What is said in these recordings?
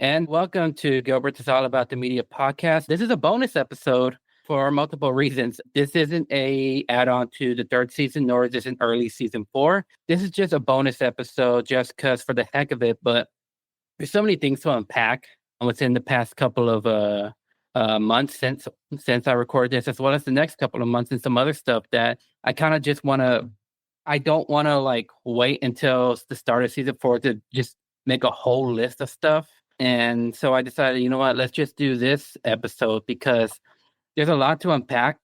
and welcome to Gilbert. It's all about the media podcast. This is a bonus episode for multiple reasons. This isn't a add-on to the third season, nor is this an early season 4. This is just a bonus episode just because for the heck of it, but there's so many things to unpack within the past couple of months since I recorded this, as well as the next couple of months and some other stuff that I kind of just want to. I don't want to like wait until the start of season 4 to just make a whole list of stuff. And so I decided, you know what, let's just do this episode because there's a lot to unpack.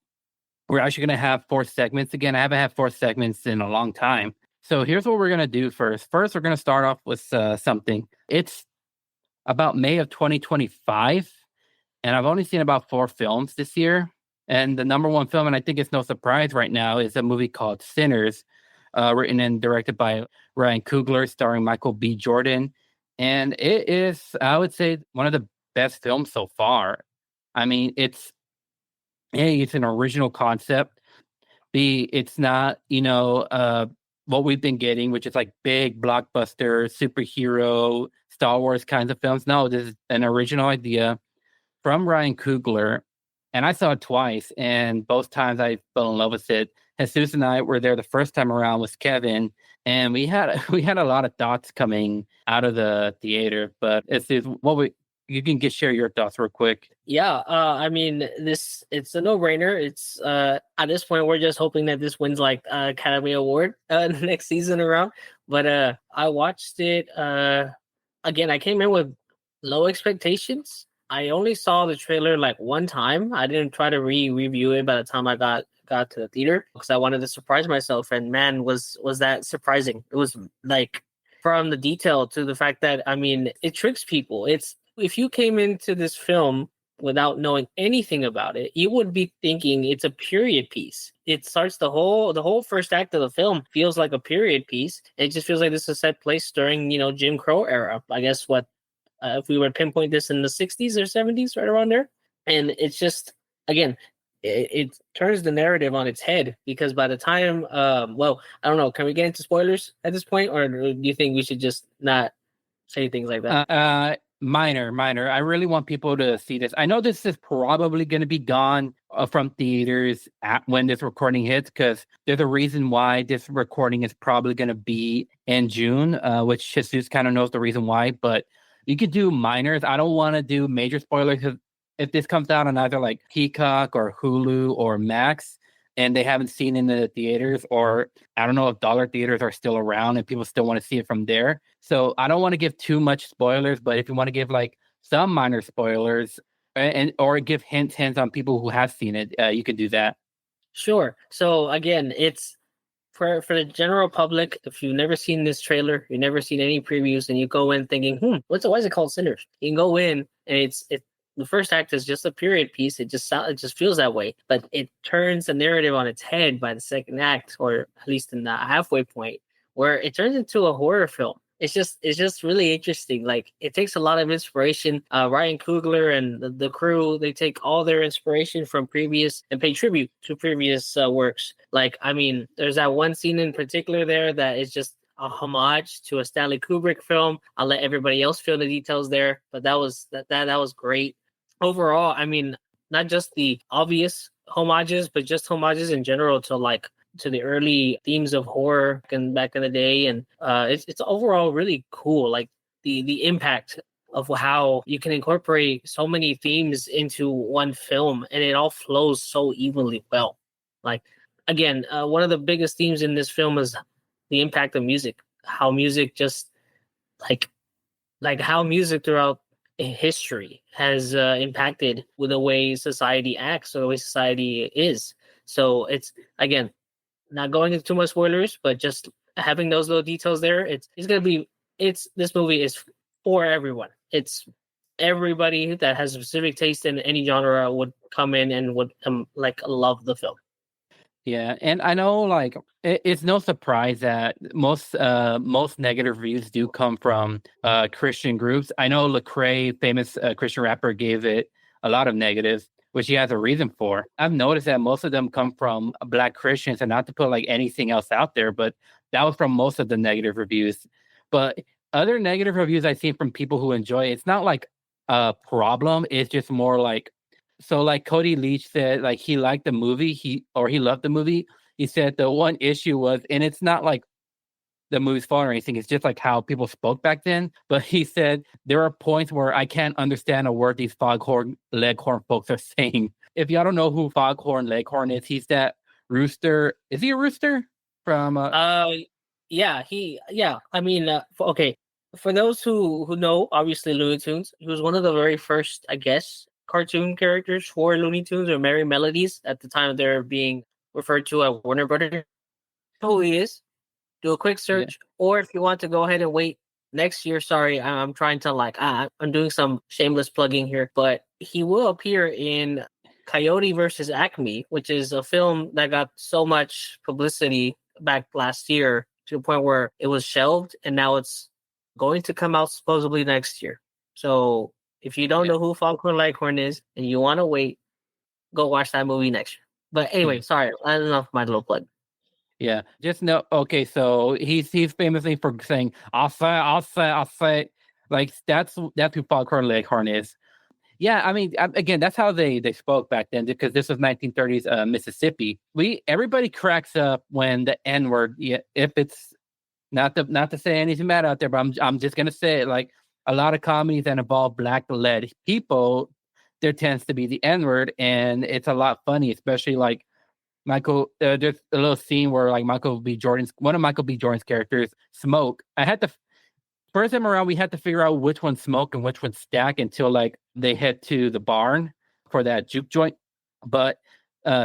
We're actually going to have 4 segments again. I haven't had 4 segments in a long time. So here's what we're going to do first. First, we're going to start off with something. It's about May of 2025, and I've only seen about 4 films this year. And the number one film, and I think it's no surprise right now, is a movie called Sinners, written and directed by Ryan Coogler, starring Michael B. Jordan. And it is, I would say, one of the best films so far. I mean, it's an original concept. It's not, what we've been getting, which is like big blockbuster, superhero, Star Wars kinds of films. No, this is an original idea from Ryan Coogler. And I saw it twice, and both times I fell in love with it. Jesus and I were there the first time around with Kevin, and we had a lot of thoughts coming out of the theater. But you can share your thoughts real quick. Yeah, I mean, it's a no-brainer. It's at this point we're just hoping that this wins like Academy Award next season around. But I watched it again. I came in with low expectations. I only saw the trailer like one time. I didn't try to review it by the time I got to the theater because I wanted to surprise myself. And man, was that surprising. It was like from the detail to the fact that, I mean, it tricks people. It's if you came into this film without knowing anything about it, you would be thinking it's a period piece. It starts the whole first act of the film feels like a period piece. It just feels like this is set place during, Jim Crow era. I guess if we were to pinpoint this in the 60s or 70s, right around there. And it's just, again, it turns the narrative on its head because by the time, I don't know, can we get into spoilers at this point? Or do you think we should just not say things like that? Minor. I really want people to see this. I know this is probably going to be gone from theaters when this recording hits because there's a reason why this recording is probably going to be in June, which Jesus kind of knows the reason why, but you could do minors. I don't want to do major spoilers because if this comes out on either like Peacock or Hulu or Max and they haven't seen it in the theaters, or I don't know if dollar theaters are still around and people still want to see it from there. So I don't want to give too much spoilers, but if you want to give like some minor spoilers or give hints on people who have seen it, you can do that. Sure. So again, it's for the general public. If you've never seen this trailer, you've never seen any previews, and you go in thinking, why is it called Sinners? You can go in and it's the first act is just a period piece. It just feels that way, but it turns the narrative on its head by the second act, or at least in the halfway point, where it turns into a horror film. It's just really interesting. Like it takes a lot of inspiration. Ryan Coogler and the crew, they take all their inspiration from previous and pay tribute to previous works. Like, I mean, there's that one scene in particular there that is just a homage to a Stanley Kubrick film. I'll let everybody else fill the details there, but that was great. Overall, I mean, not just the obvious homages, but just homages in general to the early themes of horror and back in the day. And it's overall really cool. Like the impact of how you can incorporate so many themes into one film and it all flows so evenly well. Like, again, one of the biggest themes in this film is the impact of music, how music just like how music throughout history has impacted with the way society acts or the way society is. So it's, again, not going into too much spoilers, but just having those little details there. This movie is for everyone. It's everybody that has a specific taste in any genre would come in and would love the film. Yeah, and I know like it's no surprise that most negative reviews do come from Christian groups. I know Lecrae, famous Christian rapper, gave it a lot of negatives, which he has a reason for. I've noticed that most of them come from Black Christians, and not to put like anything else out there, but that was from most of the negative reviews. But other negative reviews I've seen from people who enjoy it, it's not like a problem. It's just more like, so like Cody Leach said, like he liked the movie, he loved the movie. He said the one issue was, and it's not like the movie's fault or anything. It's just like how people spoke back then. But he said there are points where I can't understand a word these Foghorn Leghorn folks are saying. If y'all don't know who Foghorn Leghorn is, he's that rooster. Is he a rooster from? Yeah. I mean, okay. For those who know, obviously Looney Tunes, he was one of the very first, I guess, cartoon characters for Looney Tunes or Merry Melodies at the time they're being referred to as Warner Brothers. Who he is? Do a quick search, or if you want to go ahead and wait next year. Sorry, I'm trying to I'm doing some shameless plugging here, but he will appear in Coyote versus Acme, which is a film that got so much publicity back last year to the point where it was shelved, and now it's going to come out supposedly next year. So if you don't know who Foghorn Leghorn is and you want to wait, go watch that movie next year. But anyway, sorry, that's enough of my little plug. Yeah, just know. Okay, so he's famously for saying I'll say," like that's who Foghorn Leghorn is. Yeah, I mean, again, that's how they spoke back then because this was 1930s Mississippi. Everybody cracks up when the N word. Yeah, if it's not to say anything bad out there, but I'm just gonna say it. Like a lot of comedies that involve black led people, there tends to be the N word, and it's a lot funny, especially like Michael, there's a little scene where like one of Michael B. Jordan's characters, Smoke. I had to first time around, we had to figure out which one's Smoke and which one's Stack until like they head to the barn for that juke joint. But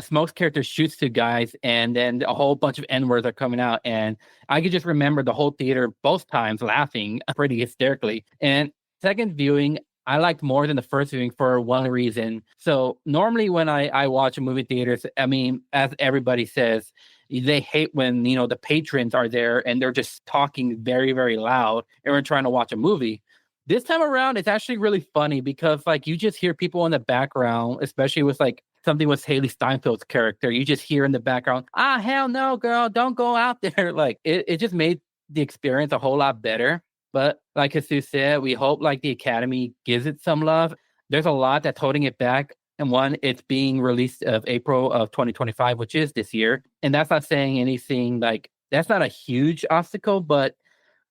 Smoke's character shoots two guys, and then a whole bunch of N words are coming out, and I could just remember the whole theater both times laughing pretty hysterically. And second viewing, I liked more than the first viewing for one reason. So normally when I watch a movie theaters, I mean, as everybody says, they hate when, the patrons are there and they're just talking very, very loud and we're trying to watch a movie. This time around, it's actually really funny because like you just hear people in the background, especially with like something with Haley Steinfeld's character. You just hear in the background, hell no, girl, don't go out there. Like it just made the experience a whole lot better. But like Jesus said, we hope like the Academy gives it some love. There's a lot that's holding it back. And one, it's being released of April of 2025, which is this year. And that's not saying anything like that's not a huge obstacle. But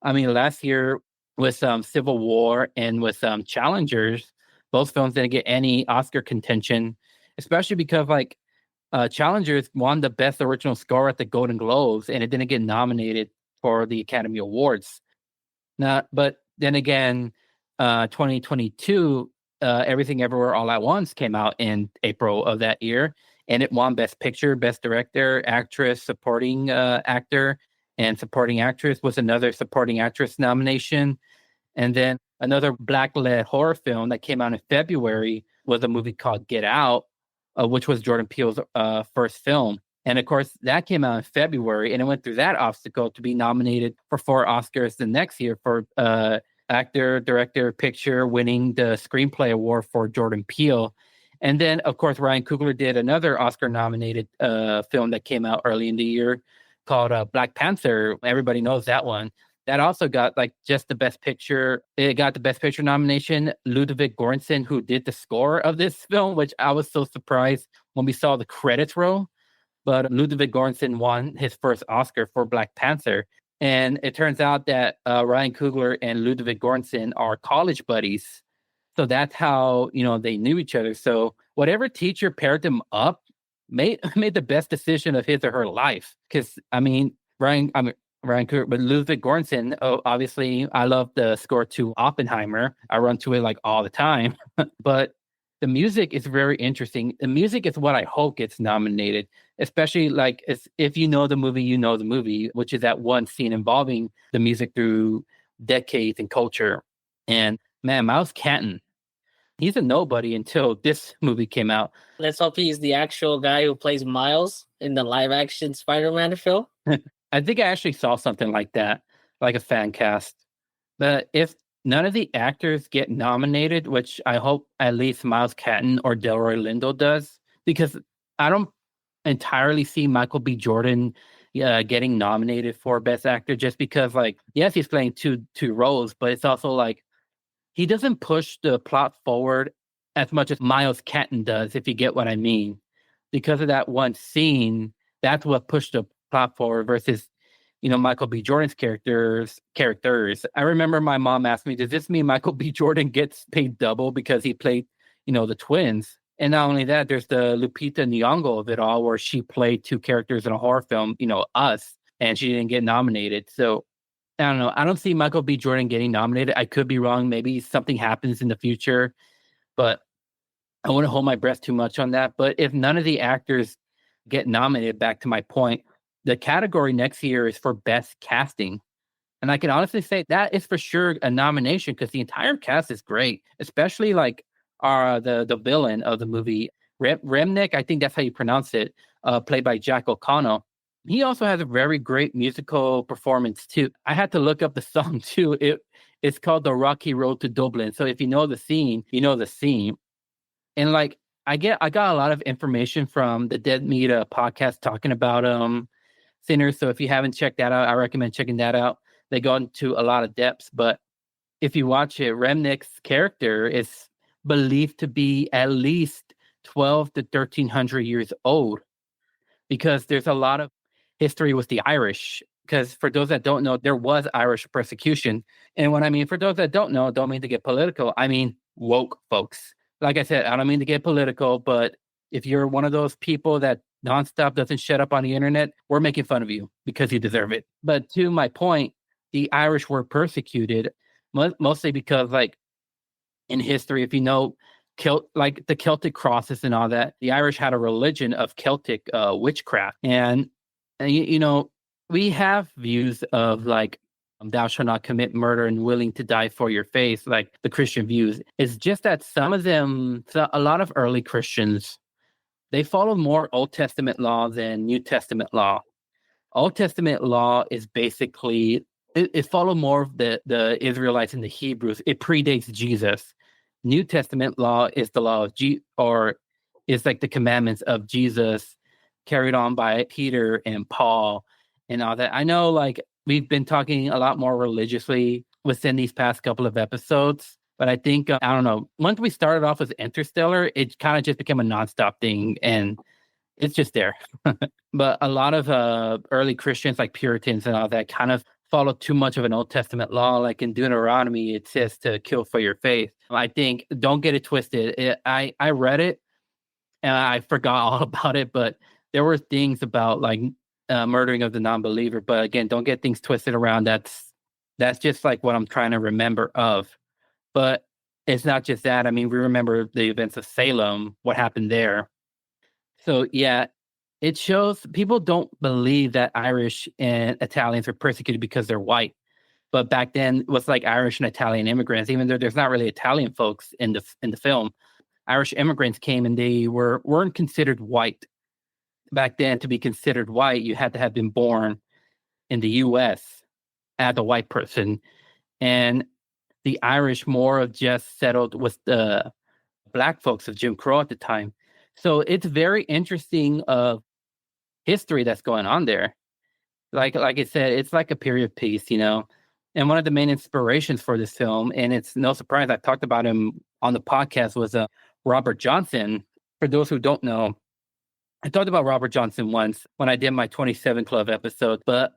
I mean, last year with Civil War and with Challengers, both films didn't get any Oscar contention, especially because like Challengers won the best original score at the Golden Globes and it didn't get nominated for the Academy Awards. Now, but then again, 2022, Everything Everywhere All at Once came out in April of that year, and it won Best Picture, Best Director, Actress, Supporting Actor, and Supporting Actress was another Supporting Actress nomination. And then another Black-led horror film that came out in February was a movie called Get Out, which was Jordan Peele's first film. And of course, that came out in February, and it went through that obstacle to be nominated for 4 Oscars the next year for actor, director, picture, winning the screenplay award for Jordan Peele. And then, of course, Ryan Coogler did another Oscar-nominated film that came out early in the year called Black Panther. Everybody knows that one. That also got like just the best picture. It got the best picture nomination. Ludwig Göransson, who did the score of this film, which I was so surprised when we saw the credits roll. But Ludwig Göransson won his first Oscar for Black Panther. And it turns out that Ryan Coogler and Ludwig Göransson are college buddies. So that's how, they knew each other. So whatever teacher paired them up made the best decision of his or her life. Because, Ryan Coogler, but Ludwig Göransson, obviously, I love the score to Oppenheimer. I run to it like all the time. But the music is very interesting. The music is what I hope gets nominated, especially like if you know the movie, which is that one scene involving the music through decades and culture. And man, Miles Canton, he's a nobody until this movie came out. Let's hope he's the actual guy who plays Miles in the live action Spider-Man film. I think I actually saw something like that, like a fan cast. But if none of the actors get nominated, which I hope at least Miles Canton or Delroy Lindo does, because I don't entirely see Michael B. Jordan getting nominated for Best Actor, just because, like, yes, he's playing two roles, but it's also like he doesn't push the plot forward as much as Miles Catton does, if you get what I mean. Because of that one scene, that's what pushed the plot forward versus, Michael B. Jordan's characters. I remember my mom asked me, does this mean Michael B. Jordan gets paid double because he played, the twins? And not only that, there's the Lupita Nyong'o of it all, where she played two characters in a horror film, Us, and she didn't get nominated. So I don't know. I don't see Michael B. Jordan getting nominated. I could be wrong. Maybe something happens in the future, but I wouldn't hold my breath too much on that. But if none of the actors get nominated, back to my point, the category next year is for best casting. And I can honestly say that is for sure a nomination, because the entire cast is great, especially like the villain of the movie, Remnick, I think that's how you pronounce it, played by Jack O'Connell. He also has a very great musical performance too. I had to look up the song too. It's called The Rocky Road to Dublin. So if you know the scene, you know the scene. And like I got a lot of information from the Dead Meat podcast talking about Sinners. So if you haven't checked that out, I recommend checking that out. They go into a lot of depths, but if you watch it, Remnick's character is believed to be at least 12 to 1300 years old, because there's a lot of history with the Irish. Because for those that don't know, there was Irish persecution. And when I mean, for those that don't know, don't mean to get political, I mean woke folks. Like I said, I don't mean to get political, but if you're one of those people that nonstop doesn't shut up on the internet, we're making fun of you because you deserve it. But to my point, the Irish were persecuted mostly because, like, in history, if you know, like the Celtic crosses and all that, the Irish had a religion of Celtic witchcraft. And we have views of like, thou shalt not commit murder and willing to die for your faith, like the Christian views. It's just that some of them, a lot of early Christians, they follow more Old Testament law than New Testament law. Old Testament law is basically, it followed more of the Israelites and the Hebrews. It predates Jesus. New Testament law is the law of or is like the commandments of Jesus, carried on by Peter and Paul and all that. I know, like, we've been talking a lot more religiously within these past couple of episodes, but I think, I don't know, once we started off with Interstellar, it kind of just became a nonstop thing, and it's just there. But a lot of early Christians, like Puritans and all that, kind of follow too much of an Old Testament law. Like in Deuteronomy, it says to kill for your faith. I think, don't get it twisted. I read it and I forgot all about it, but there were things about like murdering of the non-believer. But again, don't get things twisted around. That's just like what I'm trying to remember of. But it's not just that. I mean, we remember the events of Salem, what happened there. So yeah, it shows people don't believe that Irish and Italians are persecuted because they're white. But back then, it was like Irish and Italian immigrants, even though there's not really Italian folks in the film. Irish immigrants came and they weren't considered white. Back then, to be considered white, you had to have been born in the U.S. as a white person. And the Irish more of just settled with the Black folks of Jim Crow at the time. So it's very interesting history that's going on there. Like I said, it's like a period piece, And one of the main inspirations for this film, and it's no surprise, I talked about him on the podcast, was Robert Johnson. For those who don't know, I talked about Robert Johnson once when I did my 27 Club episode, but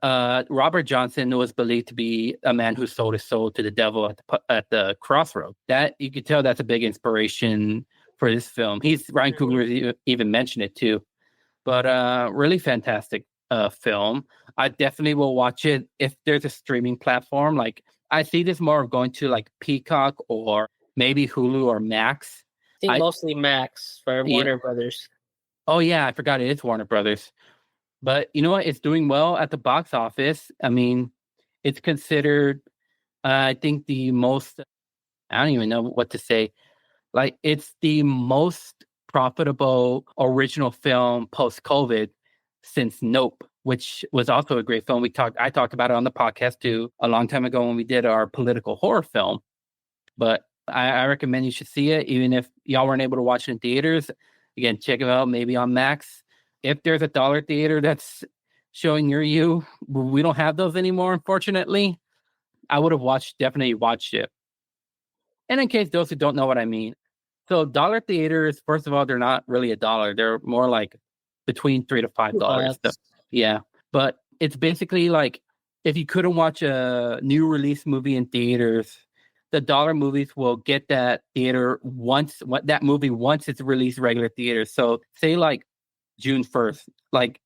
Robert Johnson was believed to be a man who sold his soul to the devil at the crossroad. That, you could tell, that's a big inspiration for this film. Ryan Coogler even mentioned it too. But really fantastic film. I definitely will watch it if there's a streaming platform. Like, I see this more of going to like Peacock or maybe Hulu or Max. I think mostly Max for Warner Brothers. Oh yeah, I forgot it is Warner Brothers. But you know what? It's doing well at the box office. I mean, it's considered, I think, the most, I don't even know what to say. Like, it's the most profitable original film post-COVID since Nope, which was also a great film. I talked about it on the podcast too a long time ago when we did our political horror film. But I recommend you should see it, even if y'all weren't able to watch it in theaters. Again, check it out maybe on Max. If there's a dollar theater that's showing near you. We don't have those anymore, unfortunately. I would have definitely watched it. And in case those who don't know what I mean, so dollar theaters, first of all, they're not really a dollar. They're more like between $3 to $5. So, yeah. But it's basically like if you couldn't watch a new release movie in theaters, the dollar movies will get that theater that movie once it's released regular theaters. So say like June 1st, like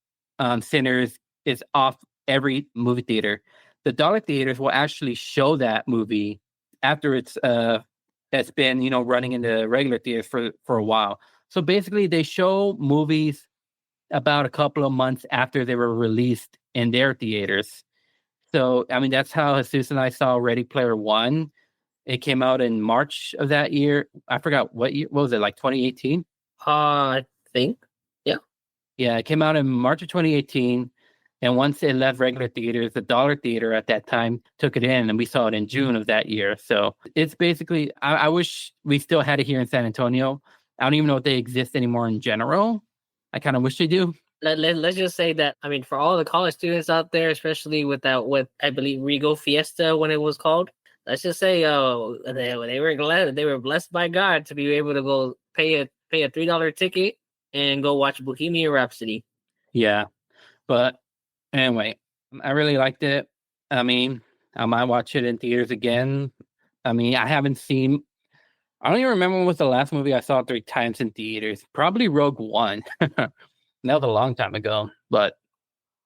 Sinners is off every movie theater. The dollar theaters will actually show that movie after it's that's been running in the regular theaters for a while. So basically, they show movies about a couple of months after they were released in their theaters. So I mean, that's how Jesus and I saw Ready Player One. It came out in March of that year. I forgot what year. What was it, like 2018? I think. Yeah. Yeah, it came out in March of 2018. And once it left regular theaters, the dollar theater at that time took it in, and we saw it in June of that year. So it's basically, I wish we still had it here in San Antonio. I don't even know if they exist anymore in general. I kind of wish they do. Let's just say that, I mean, for all the college students out there, especially with I believe Regal Fiesta when it was called, let's just say they were glad, they were blessed by God to be able to go pay a $3 ticket and go watch Bohemian Rhapsody. Yeah, but anyway, I really liked it. I mean, I might watch it in theaters again. I mean, I don't even remember what was the last movie I saw 3 times in theaters. Probably Rogue One. That was a long time ago, but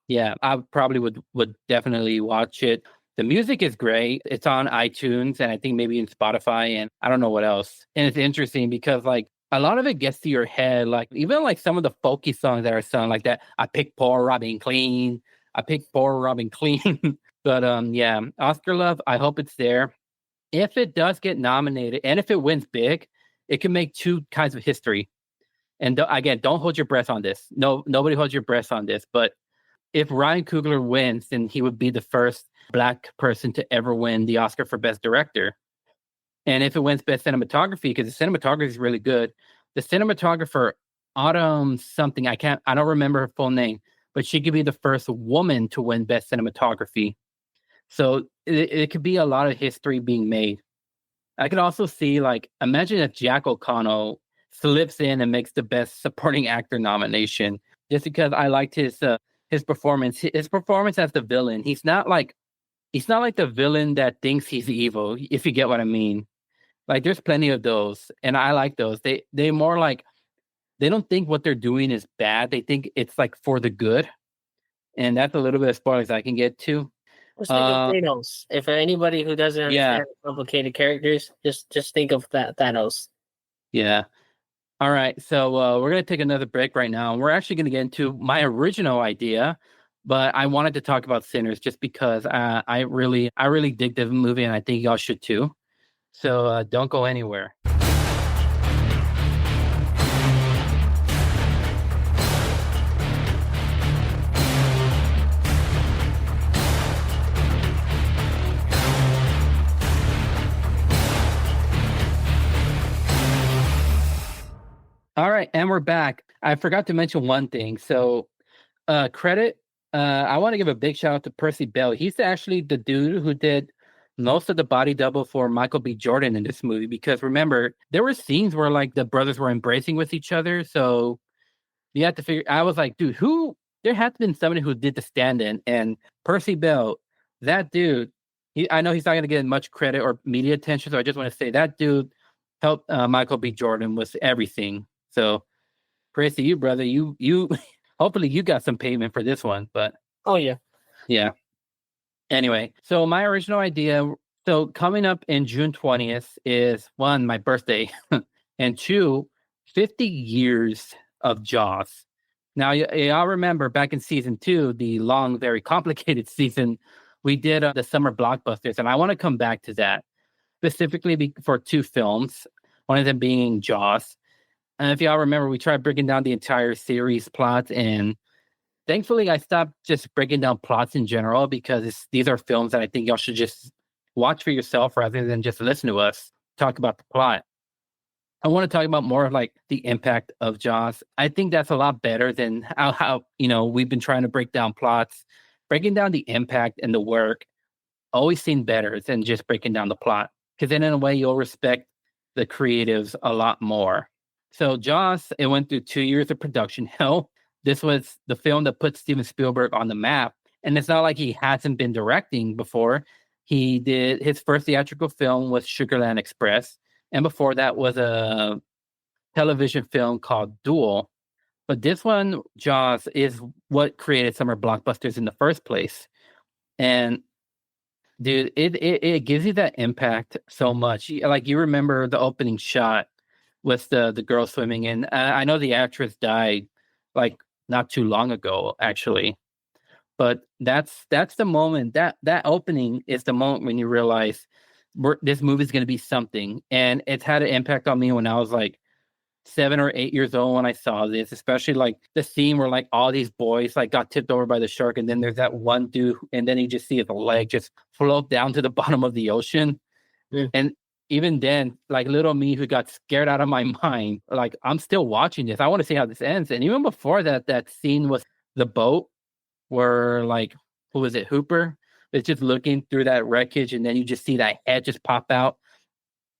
yeah, I probably would definitely watch it. The music is great. It's on iTunes and I think maybe in Spotify and I don't know what else. And it's interesting because like a lot of it gets to your head. Like even like some of the folky songs that are sung like that. I picked poor Robin clean. I picked poor Robin clean. But yeah, Oscar love. I hope it's there. If it does get nominated and if it wins big, it can make 2 kinds of history. And again, don't hold your breath on this. No, nobody holds your breath on this. But if Ryan Coogler wins, then he would be the first Black person to ever win the Oscar for Best Director. And if it wins Best Cinematography, because the cinematography is really good, the cinematographer, Autumn something, I don't remember her full name, but she could be the first woman to win Best Cinematography. So it could be a lot of history being made. I could also see, like, imagine if Jack O'Connell slips in and makes the Best Supporting Actor nomination, just because I liked his performance. His performance as the villain. He's not like the villain that thinks he's evil, if you get what I mean. Like there's plenty of those, and I like those. They more like they don't think what they're doing is bad. They think it's like for the good, and that's a little bit of spoilers I can get to. Let's think of Thanos. If anybody who doesn't understand complicated characters, just think of Thanos. Yeah. All right. So we're gonna take another break right now, and we're actually gonna get into my original idea, but I wanted to talk about Sinners just because I really dig the movie, and I think y'all should too. So don't go anywhere. All right, and we're back. I forgot to mention one thing. So credit, I want to give a big shout out to Percy Bell. He's actually the dude who did most of the body double for Michael B. Jordan in this movie, because remember, there were scenes where like the brothers were embracing with each other. So you have to figure, I was like, dude, there had to been somebody who did the stand-in, and Percy Bell, that dude, I know he's not going to get much credit or media attention. So I just want to say that dude helped Michael B. Jordan with everything. So praise to you, brother. You hopefully you got some payment for this one, but oh yeah. Anyway, so my original idea, so coming up in June 20th is 1, my birthday, and 2, 50 years of Jaws. Now, y'all remember back in season 2, the long, very complicated season, we did the summer blockbusters, and I want to come back to that specifically for 2 films, one of them being Jaws. And if y'all remember, we tried breaking down the entire series plot, and thankfully I stopped just breaking down plots in general, because these are films that I think y'all should just watch for yourself rather than just listen to us talk about the plot. I want to talk about more of like the impact of Jaws. I think that's a lot better than how we've been trying to break down plots. Breaking down the impact and the work always seemed better than just breaking down the plot. Because then in a way you'll respect the creatives a lot more. So Jaws, it went through 2 years of production hell. This was the film that put Steven Spielberg on the map. And it's not like he hasn't been directing before. He did his first theatrical film was Sugarland Express. And before that was a television film called Duel. But this one, Jaws, is what created summer blockbusters in the first place. And dude, it gives you that impact so much. Like you remember the opening shot with the girl swimming in. I know the actress died like not too long ago, actually. But that's the moment that opening is the moment when you realize this movie is going to be something, and it's had an impact on me when I was like 7 or 8 years old when I saw this, especially like the scene where like all these boys like got tipped over by the shark, and then there's that one dude, and then you just see his leg just float down to the bottom of the ocean. Yeah. And even then, like little me who got scared out of my mind, like I'm still watching this. I want to see how this ends. And even before that, that scene was the boat where like who was it, Hooper? It's just looking through that wreckage, and then you just see that head just pop out.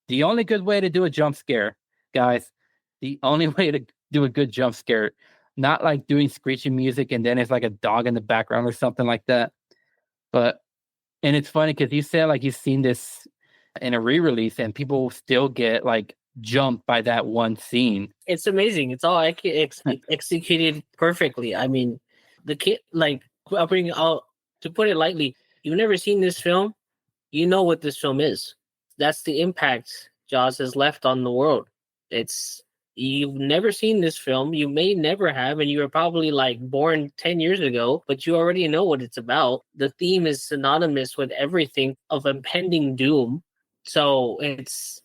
The only good way to do a jump scare, guys, the only way to do a good jump scare, not like doing screeching music and then it's like a dog in the background or something like that. But, and it's funny because you said like you've seen this in a re-release and people still get like jumped by that one scene. It's amazing. It's all executed perfectly. I mean, the kid, like, I'll bring out, to put it lightly, you've never seen this film, you know what this film is. That's the impact Jaws has left on the world. You've never seen this film, you may never have, and you were probably like born 10 years ago, but you already know what it's about. The theme is synonymous with everything of impending doom. So it's,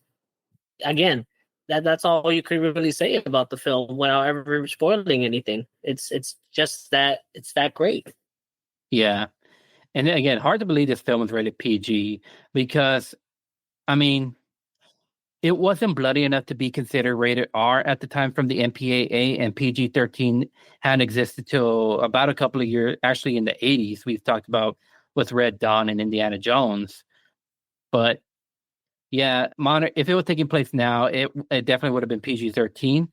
again, that's all you could really say about the film without ever spoiling anything. It's just that it's that great. Yeah. And then again, hard to believe this film was rated PG because, I mean, it wasn't bloody enough to be considered rated R at the time from the MPAA, and PG-13 hadn't existed till about a couple of years, actually in the 80s. We've talked about with Red Dawn and Indiana Jones. But yeah, if it was taking place now, it definitely would have been PG-13.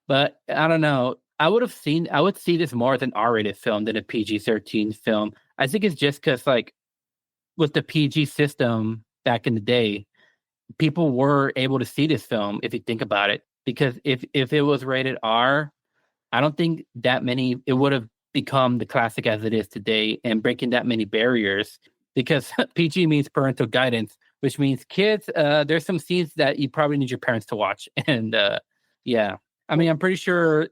But I don't know. I would see this more as an R-rated film than a PG-13 film. I think it's just because, like, with the PG system back in the day, people were able to see this film if you think about it. Because if it was rated R, I don't think that many, it would have become the classic as it is today and breaking that many barriers. Because PG means parental guidance, which means kids, there's some scenes that you probably need your parents to watch. And yeah, I mean, I'm pretty sure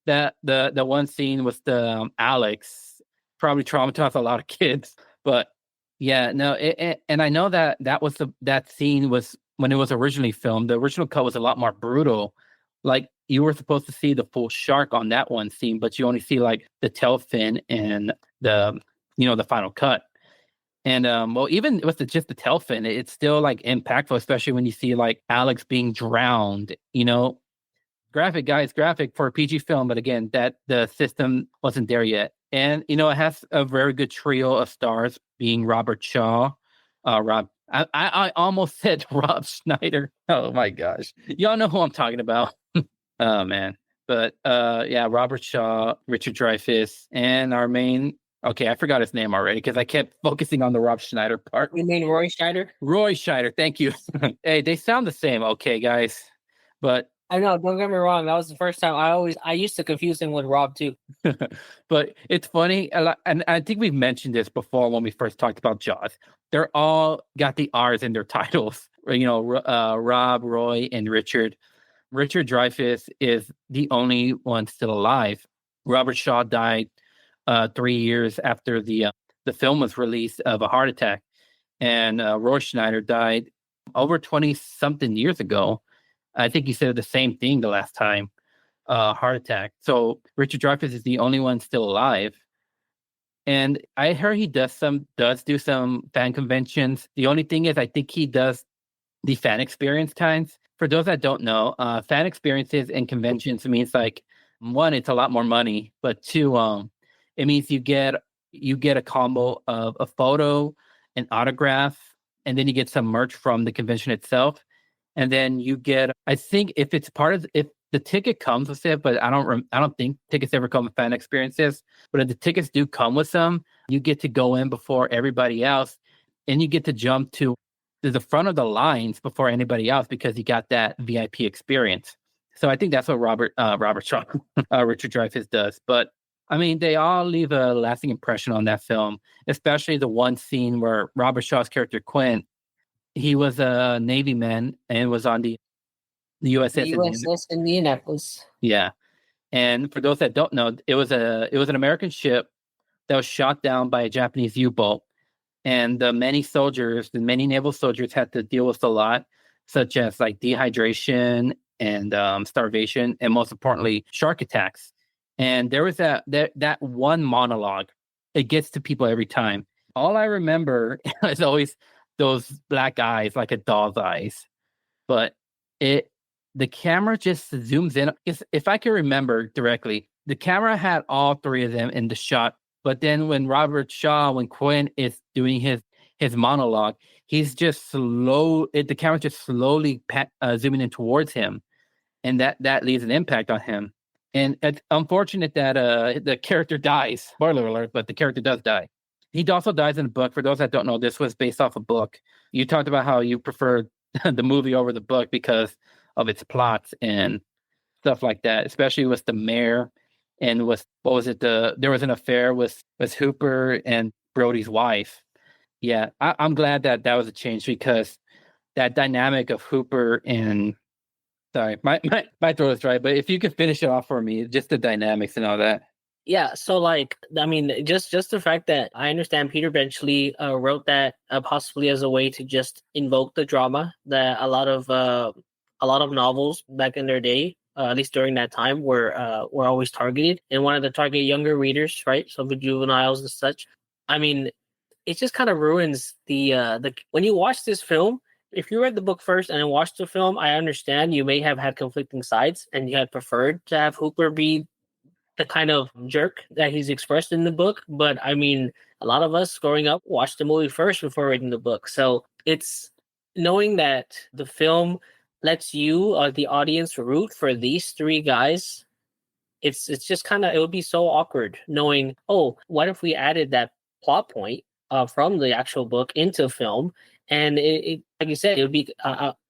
that the one scene with the Alex probably traumatized a lot of kids. But yeah, no, and I know that scene was when it was originally filmed. The original cut was a lot more brutal. Like you were supposed to see the full shark on that one scene, but you only see like the tail fin and the final cut. And well, even with just the tail fin, it's still like impactful, especially when you see like Alex being drowned. Graphic, guys, graphic for a PG film, but again, that the system wasn't there yet. And it has a very good trio of stars, being Robert Shaw, Rob. I almost said Rob Schneider. Oh my gosh, y'all know who I'm talking about. Oh man, but yeah, Robert Shaw, Richard Dreyfuss, and our main. Okay, I forgot his name already because I kept focusing on the Rob Schneider part. You mean Roy Scheider? Roy Scheider, thank you. Hey, they sound the same, okay, guys, but. I know, don't get me wrong. That was the first time I used to confuse him with Rob too. But it's funny, and I think we've mentioned this before when we first talked about Jaws. They're all got the R's in their titles. Rob, Roy, and Richard. Richard Dreyfuss is the only one still alive. Robert Shaw died 3 years after the film was released of a heart attack, and Roy Schneider died over 20-something years ago. I think he said the same thing the last time, heart attack. So Richard Dreyfuss is the only one still alive. And I heard he does do some fan conventions. The only thing is I think he does the fan experience times. For those that don't know, fan experiences and conventions means like one, it's a lot more money, but two, it means you get a combo of a photo, an autograph, and then you get some merch from the convention itself, and then you get. I think if it's part of if the ticket comes with it, but I don't think tickets ever come with fan experiences. But if the tickets do come with some, you get to go in before everybody else, and you get to jump to the front of the lines before anybody else because you got that VIP experience. So I think that's what Robert Shaw, Richard Dreyfuss does. But I mean, they all leave a lasting impression on that film, especially the one scene where Robert Shaw's character Quint, he was a Navy man and was on the The USS USS Indianapolis. Yeah. And for those that don't know, it was an American ship that was shot down by a Japanese U-boat. And the many naval soldiers had to deal with a lot, such as like dehydration and starvation, and most importantly, shark attacks. And there was that one monologue. It gets to people every time. All I remember is always those black eyes, like a doll's eyes. But it the camera just zooms in. If I can remember directly, the camera had all three of them in the shot. But then when Quinn is doing his monologue, he's just the camera's just slowly zooming in towards him, and that leaves an impact on him. And it's unfortunate that the character dies. Spoiler alert, but the character does die. He also dies in the book. For those that don't know, this was based off a book. You talked about how you preferred the movie over the book because of its plots and stuff like that, especially with the mayor and with what was it? There was an affair with Hooper and Brody's wife. Yeah, I'm glad that was a change because that dynamic of Hooper and sorry, my throat is dry, but if you could finish it off for me, just the dynamics and all that. Yeah, so like I mean, just the fact that I understand Peter Benchley wrote that possibly as a way to just invoke the drama that a lot of novels back in their day, at least during that time, were always targeted and wanted to target younger readers, right? So the juveniles and such. I mean, it just kind of ruins the when you watch this film. If you read the book first and then watched the film, I understand you may have had conflicting sides and you had preferred to have Hooper be the kind of jerk that he's expressed in the book. But I mean, a lot of us growing up watched the movie first before reading the book. So it's knowing that the film lets you, the audience, root for these three guys. It's just kind of, it would be so awkward knowing, oh, what if we added that plot point from the actual book into film? And it like you said, it would be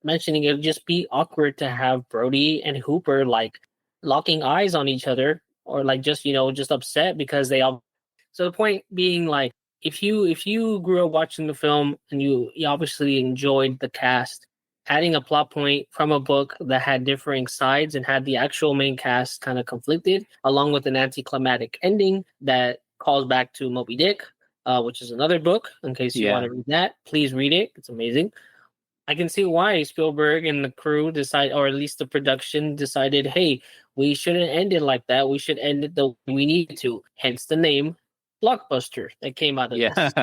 mentioning it would just be awkward to have Brody and Hooper like locking eyes on each other or like just just upset because they all. So the point being like if you grew up watching the film and you obviously enjoyed the cast, adding a plot point from a book that had differing sides and had the actual main cast kind of conflicted, along with an anticlimactic ending that calls back to Moby Dick, which is another book. In case you want to read that, please read it. It's amazing. I can see why Spielberg and the crew decide, or at least the production decided, hey, we shouldn't end it like that. We should end it the way we need to. Hence the name Blockbuster that came out of this.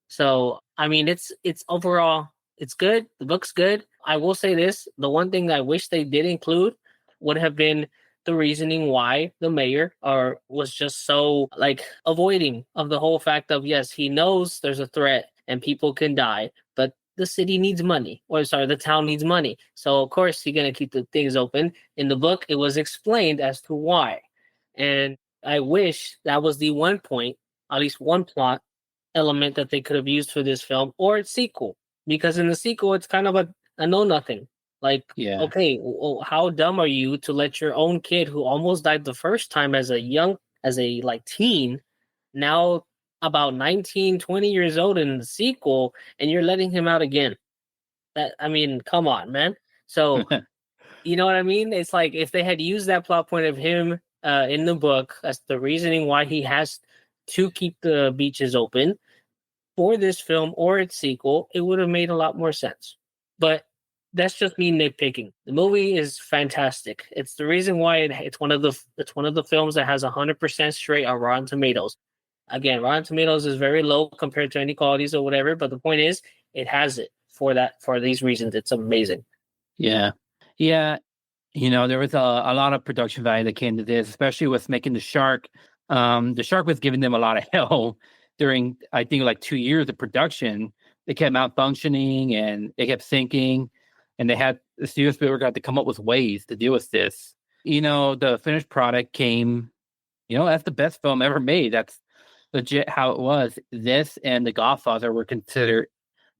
So I mean, it's overall it's good. The book's good. I will say this: the one thing that I wish they did include would have been the reasoning why the mayor was just so like avoiding of the whole fact of yes, he knows there's a threat and people can die, but the city needs money, or sorry, the town needs money. So of course you're gonna keep the things open. In the book, it was explained as to why, and I wish that was the one point, at least one plot element that they could have used for this film or its sequel. Because in the sequel, it's kind of a know nothing. Like, okay, well, how dumb are you to let your own kid who almost died the first time as a like teen, now about 19, 20 years old in the sequel, and you're letting him out again? That, I mean, come on, man. So, you know what I mean? It's like if they had used that plot point of him in the book as the reasoning why he has to keep the beaches open for this film or its sequel, it would have made a lot more sense. But that's just me nitpicking. The movie is fantastic. It's the reason why it's one of the films that has 100% straight on Rotten Tomatoes. Again, Rotten Tomatoes is very low compared to any qualities or whatever, but the point is, it has it for these reasons. It's amazing. Yeah. Yeah, there was a lot of production value that came to this, especially with making the shark. The shark was giving them a lot of hell during, I think, like 2 years of production. They kept malfunctioning and they kept sinking, and the studio Spielberg had to come up with ways to deal with this. The finished product came, as the best film ever made. That's legit how it was. This and The Godfather were considered,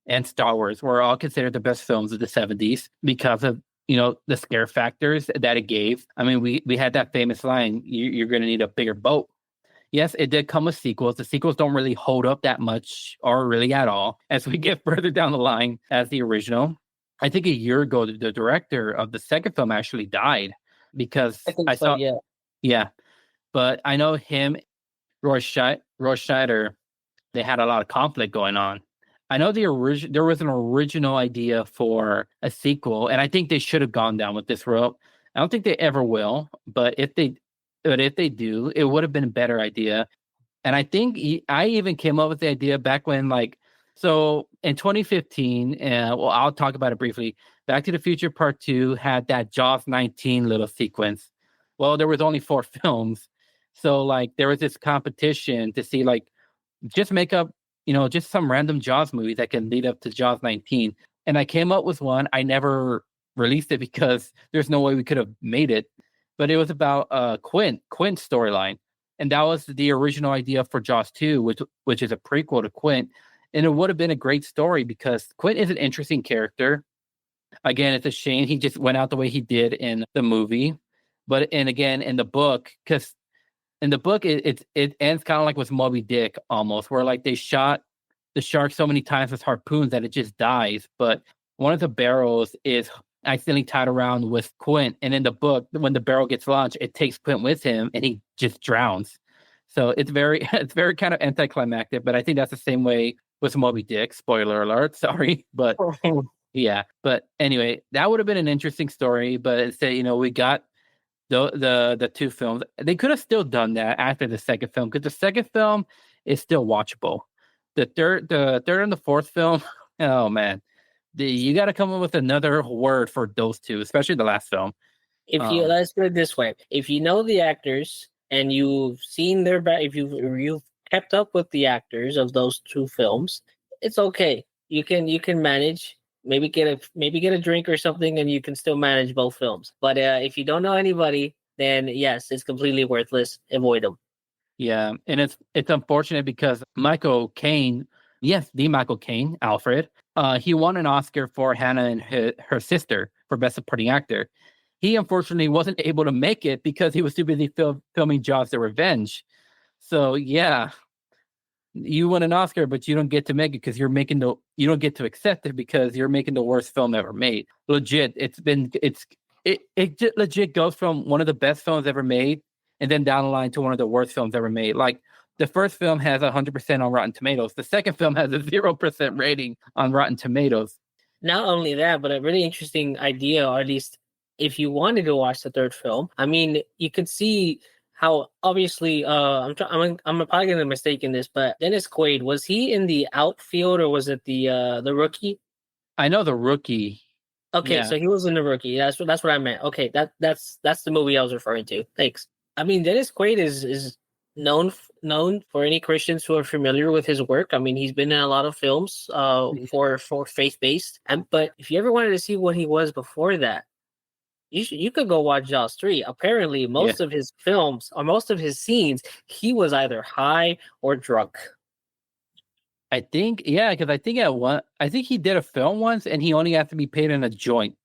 and Star Wars were all considered the best films of the 70s because of, the scare factors that it gave. I mean, we had that famous line, you're going to need a bigger boat. Yes, it did come with sequels. The sequels don't really hold up that much or really at all as we get further down the line as the original. I think a year ago, the director of the second film actually died because I think I so. saw, Yeah. yeah, but I know him, Roy Scheider, they had a lot of conflict going on. I know there was an original idea for a sequel, and I think they should have gone down with this route. I don't think they ever will, but if they do, it would have been a better idea. And I think I even came up with the idea back when, like, so in 2015, well, I'll talk about it briefly. Back to the Future Part 2 had that Jaws 19 little sequence. Well, there was only 4 films. So, like, there was this competition to see, like, just make up, just some random Jaws movie that can lead up to Jaws 19. And I came up with one. I never released it because there's no way we could have made it. But it was about Quint's storyline. And that was the original idea for Jaws 2, which is a prequel to Quint. And it would have been a great story because Quint is an interesting character. Again, it's a shame he just went out the way he did in the movie. And again, in the book, because in the book, it ends kind of like with Moby Dick almost, where like they shot the shark so many times with harpoons that it just dies. But one of the barrels is accidentally tied around with Quint, and in the book, when the barrel gets launched, it takes Quint with him, and he just drowns. So it's very it's very kind of anticlimactic. But I think that's the same way with Moby Dick. Spoiler alert, sorry, but yeah. But anyway, that would have been an interesting story. But instead, we got the 2 films. They could have still done that after the second film because the second film is still watchable. The third and the fourth film, oh man, you got to come up with another word for those 2, especially the last film. Let's put it this way: if you know the actors and you've seen their back, if you've kept up with the actors of those 2 films, it's okay. You can manage. Maybe get a drink or something, and you can still manage both films. But if you don't know anybody, then yes, it's completely worthless. Avoid them. Yeah, and it's unfortunate because Michael Caine, yes, the Michael Caine, Alfred, he won an Oscar for Hannah and her sister for Best Supporting Actor. He unfortunately wasn't able to make it because he was too busy filming Jaws: The Revenge. So yeah, you won an Oscar, but you don't get to make it because you don't get to accept it because you're making the worst film ever made. Legit, it legit goes from one of the best films ever made, and then down the line to one of the worst films ever made. Like the first film has 100% on Rotten Tomatoes. The second film has a 0% rating on Rotten Tomatoes. Not only that, but a really interesting idea, or at least if you wanted to watch the third film, I mean, you could see how obviously I'm probably gonna mistake in this, but Dennis Quaid, was he in the outfield or was it the rookie? I know The Rookie. Okay, Yeah, so he was in the rookie. That's what I meant. Okay, that's the movie I was referring to. Thanks. I mean, Dennis Quaid is known for any Christians who are familiar with his work. I mean, he's been in a lot of films for faith based. And but if you ever wanted to see what he was before that, you could go watch Jaws 3. Apparently, yeah. most of his films or most of his scenes, he was either high or drunk. I think, yeah, because I think he did a film once, and he only had to be paid in a joint.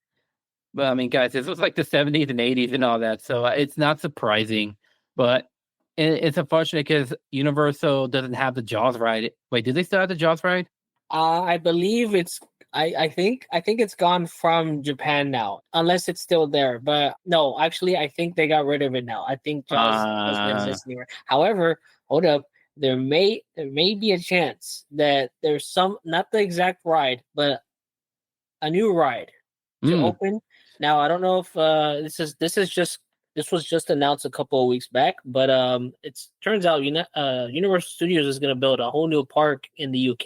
But I mean, guys, this was like the 70s and 80s and all that, so it's not surprising. But it's unfortunate because Universal doesn't have the Jaws ride. Wait, do they still have the Jaws ride? I believe it's. I think it's gone from Japan now, unless it's still there. But no, actually, I think they got rid of it now. I think Jaws doesn't Uh, exist anywhere. However, hold up, there may be a chance that there's some, not the exact ride, but a new ride to mm, open. Now I don't know if this was just announced a couple of weeks back, but it turns out Universal Studios is going to build a whole new park in the UK.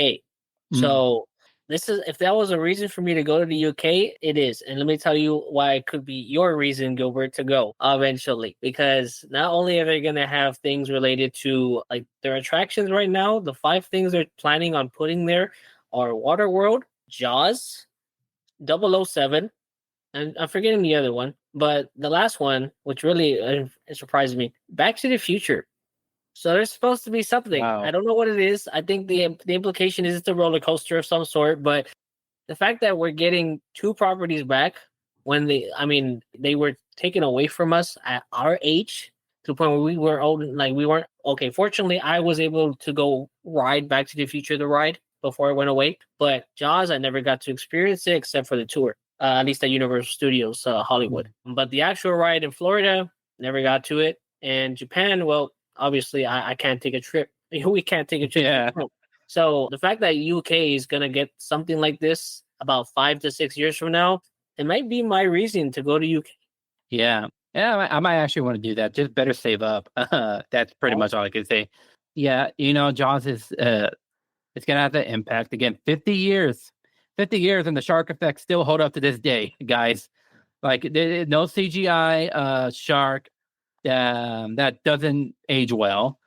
mm. So if that was a reason for me to go to the UK, it is. And let me tell you why it could be your reason, Gilbert, to go eventually. Because not only are they going to have things related to like their attractions right now, the 5 things they're planning on putting there are Waterworld, Jaws, 007, and I'm forgetting the other one, but the last one, which really surprised me, Back to the Future. So there's supposed to be something. I Wow. don't know what it is. I think the implication is it's a roller coaster of some sort, but the fact that we're getting 2 properties back when they were taken away from us at our age to the point where we were old, like we weren't okay. Fortunately, I was able to go ride Back to the Future, the ride before it went away. But Jaws, I never got to experience it except for the tour, at least at Universal Studios Hollywood. But the actual ride in Florida, never got to it. And Japan, well, obviously I can't take a trip. We can't take a trip. Yeah. So the fact that UK is gonna get something like this about 5 to 6 years from now, it might be my reason to go to UK. Yeah. Yeah, I might actually want to do that. Just better save up. That's pretty much all I can say. Yeah, Jaws is it's gonna have that impact again. 50 years, 50 years, and the shark effects still hold up to this day, guys. Like no CGI shark that doesn't age well.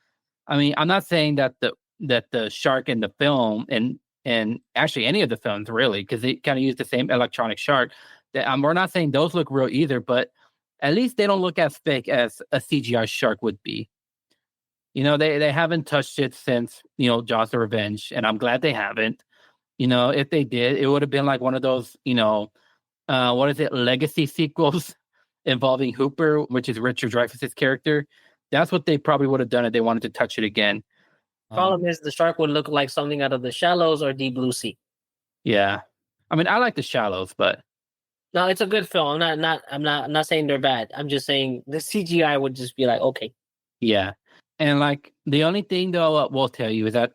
I mean, I'm not saying that the shark in the film and actually any of the films really, because they kind of use the same electronic shark. That we're not saying those look real either, but at least they don't look as fake as a CGI shark would be. They haven't touched it since Jaws: The Revenge, and I'm glad they haven't. If they did, it would have been like one of those what is it, legacy sequels involving Hooper, which is Richard Dreyfuss's character. That's what they probably would have done if they wanted to touch it again. Problem is the shark would look like something out of The Shallows or Deep Blue Sea. Yeah, I mean, I like The Shallows, but No, it's a good film. I'm not saying they're bad. I'm just saying the CGI would just be like, okay. yeah, and like the only thing though we'll tell you is that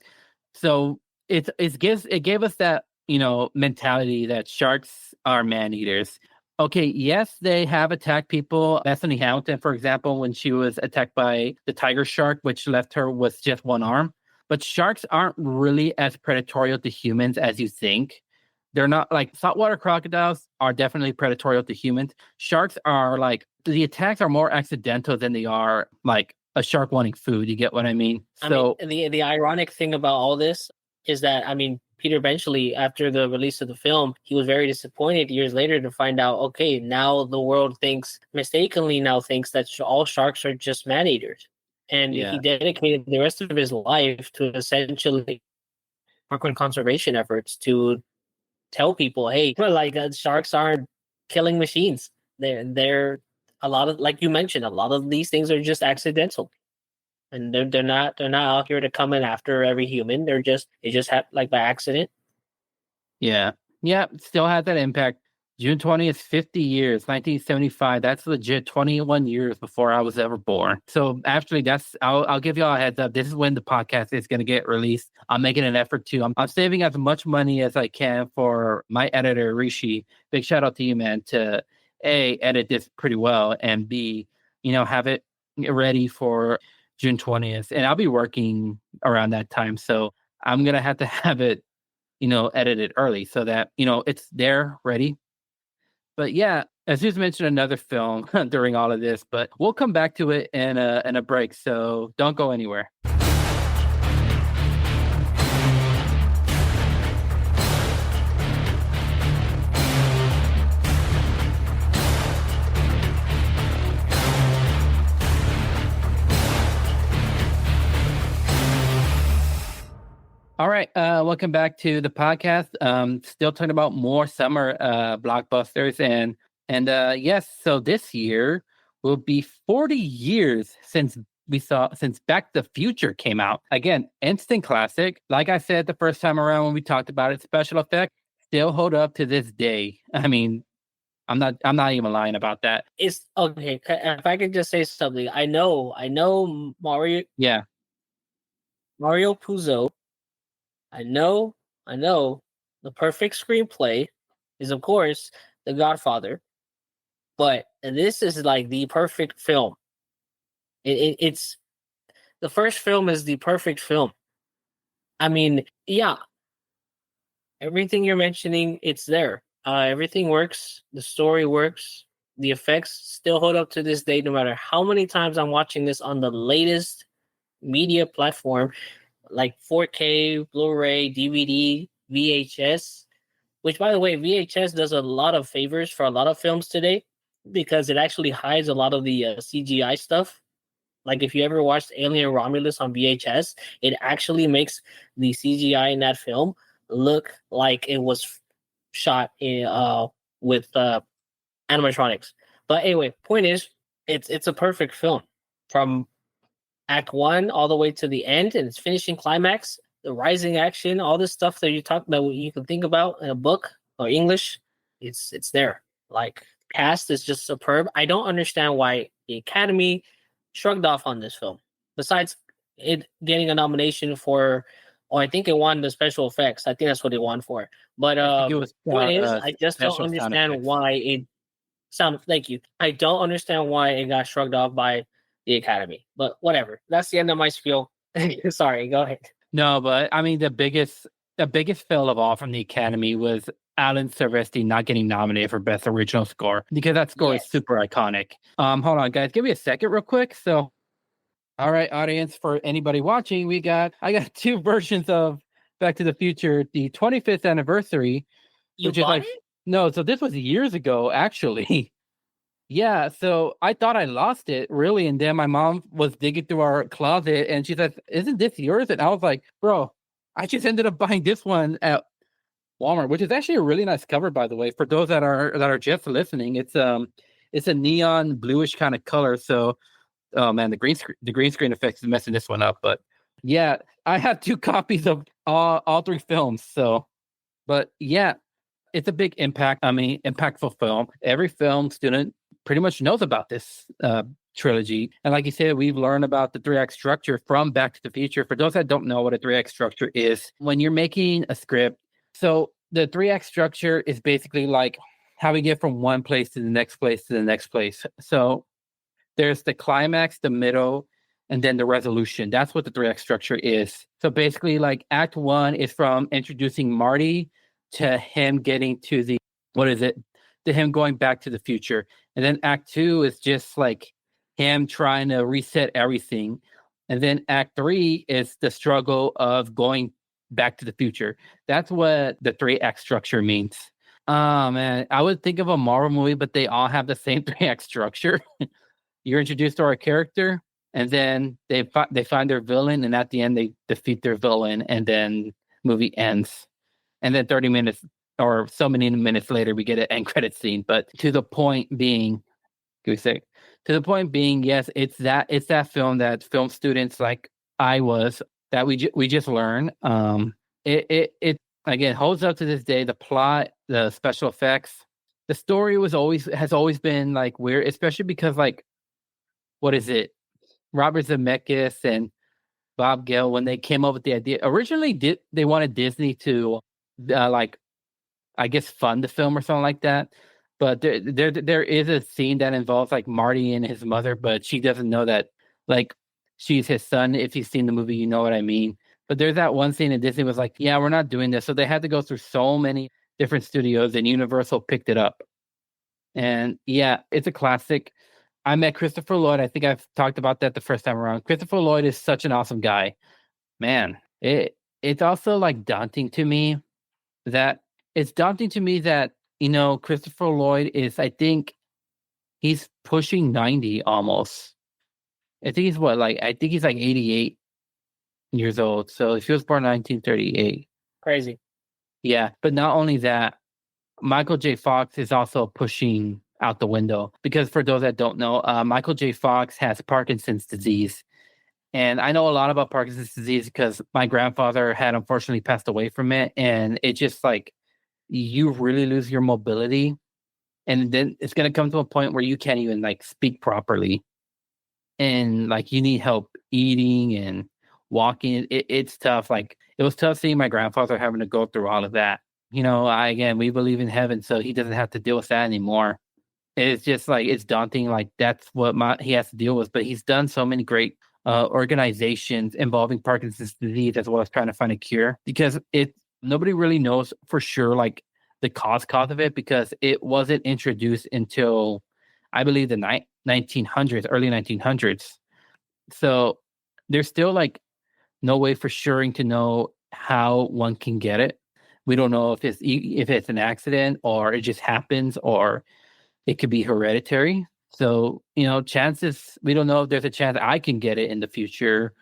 so it gave us that mentality that sharks are man eaters. Okay, yes, they have attacked people. Bethany Hamilton, for example, when she was attacked by the tiger shark, which left her with just one arm. But sharks aren't really as predatory to humans as you think. They're not like saltwater crocodiles are definitely predatory to humans. Sharks are like the attacks are more accidental than they are like a shark wanting food. You get what I mean? So the ironic thing about all this is that Peter Benchley, after the release of the film, he was very disappointed years later to find out, okay, now the world mistakenly thinks that all sharks are just man eaters. And he dedicated the rest of his life to essentially work on conservation efforts to tell people, hey, sharks aren't killing machines. They're a lot of, like you mentioned, a lot of these things are just accidental. And they're not out here to come in after every human. It just happened like by accident. Yeah. Still had that impact. June 20th, 50 years, 1975. That's legit 21 years before I was ever born. So actually, I'll give y'all a heads up. This is when the podcast is going to get released. I'm making an effort to. I'm saving as much money as I can for my editor, Rishi. Big shout out to you, man, to A, edit this pretty well, and B, have it ready for June 20th. And I'll be working around that time. So I'm going to have it, edited early so that, it's there ready. But yeah, as you mentioned another film during all of this, but we'll come back to it in a break. So don't go anywhere. All right, welcome back to the podcast. Still talking about more summer blockbusters, and yes, so this year will be 40 years since Back to the Future came out. Again, instant classic. Like I said the first time around when we talked about it, special effects still hold up to this day. I mean, I'm not even lying about that. It's okay. If I could just say something, I know Yeah. Mario Puzo. I know the perfect screenplay is, of course, The Godfather, but this is like the perfect film. It's the first film is the perfect film. I mean, yeah, Everything you're mentioning, it's there. Everything works. The story works. The effects still hold up to this day, no matter how many times I'm watching this on the latest media platform, like 4K, Blu-ray, DVD, VHS. Which, by the way, VHS does a lot of favors for a lot of films today because it actually hides a lot of the CGI stuff. Like if you ever watched Alien Romulus on VHS, it actually makes the CGI in that film look like it was shot in with animatronics. But anyway, point is, it's a perfect film from Act One all the way to the end, and its finishing climax, the rising action, all this stuff that you can think about in a book or English. It's there. Like cast is just superb. I don't understand why the Academy shrugged off on this film. Besides it getting a nomination for, oh, I think it won the special effects. I think that's what it won for. But I think it was point is, I just don't special sound understand effects. why it sound. Thank you. I don't understand why it got shrugged off by the Academy. But whatever. That's the end of my spiel. Sorry. Go ahead. No, but I mean the biggest fail of all from the Academy was Alan Silvestri not getting nominated for Best Original Score because that score is Yes. super iconic. Hold on, guys, give me a second, real quick. So, all right, audience, for anybody watching, I got two versions of Back to the Future, the 25th anniversary, You which is bought like it? no, so this was years ago, actually. Yeah, so I thought I lost it really, and then my mom was digging through our closet, and she said, "Isn't this yours?" And I was like, "Bro, I just ended up buying this one at Walmart, which is actually a really nice cover, by the way. For those that are just listening, it's a neon bluish kind of color. So, oh man, the green screen effects is messing this one up. But yeah, I have two copies of all three films. So, but yeah, it's a big impact. I mean, impactful film. Every film student pretty much knows about this trilogy. And like you said, we've learned about the 3 act structure from Back to the Future. For those that don't know what a 3 act structure is, when you're making a script, so the 3 act structure is basically like how we get from one place to the next place to the next place. So there's the climax, the middle, and then the resolution. That's what the 3 act structure is. So basically, like Act One is from introducing Marty to him getting to the what is it? To him going back to the future. And then Act Two is just like him trying to reset everything. And then Act Three is the struggle of going back to the future. That's what the 3 act structure means. Oh man, I would think of a Marvel movie, but they all have the same 3 act structure. You're introduced to our character, and then they find their villain, and at the end they defeat their villain, and then movie ends. And then 30 minutes or so many minutes later, we get an end credit scene. But to the point being, give me a sec. To the point being, yes, it's that film that film students like I was that we just learn. It again holds up to this day. The plot, the special effects, the story has always been like weird, especially because like what is it? Robert Zemeckis and Bob Gale, when they came up with the idea, originally they wanted Disney to like I guess fund the film or something like that. But there is a scene that involves like Marty and his mother, but she doesn't know that like she's his son. If you've seen the movie, you know what I mean. But there's that one scene and Disney was like, "Yeah, we're not doing this." So they had to go through so many different studios, and Universal picked it up. And yeah, it's a classic. I met Christopher Lloyd. I think I've talked about that the first time around. Christopher Lloyd is such an awesome guy. Man, it's also like daunting to me that Christopher Lloyd is, I think he's pushing 90 almost. I think he's like 88 years old. So if he was born in 1938. Crazy. Yeah. But not only that, Michael J. Fox is also pushing out the window because for those that don't know, Michael J. Fox has Parkinson's disease. And I know a lot about Parkinson's disease because my grandfather had unfortunately passed away from it. And it just like you really lose your mobility. And then it's going to come to a point where you can't even like speak properly. And like you need help eating and walking. It's tough. Like it was tough seeing my grandfather having to go through all of that. We believe in heaven, so he doesn't have to deal with that anymore. It's just like it's daunting. Like that's what he has to deal with. But he's done so many great organizations involving Parkinson's disease as well as trying to find a cure because it's Nobody really knows for sure like the cause of it because it wasn't introduced until I believe the 1900s, early 1900s. So there's still like no way for sure to know how one can get it. We don't know if it's an accident or it just happens or it could be hereditary. So, chances we don't know if there's a chance I can get it in the future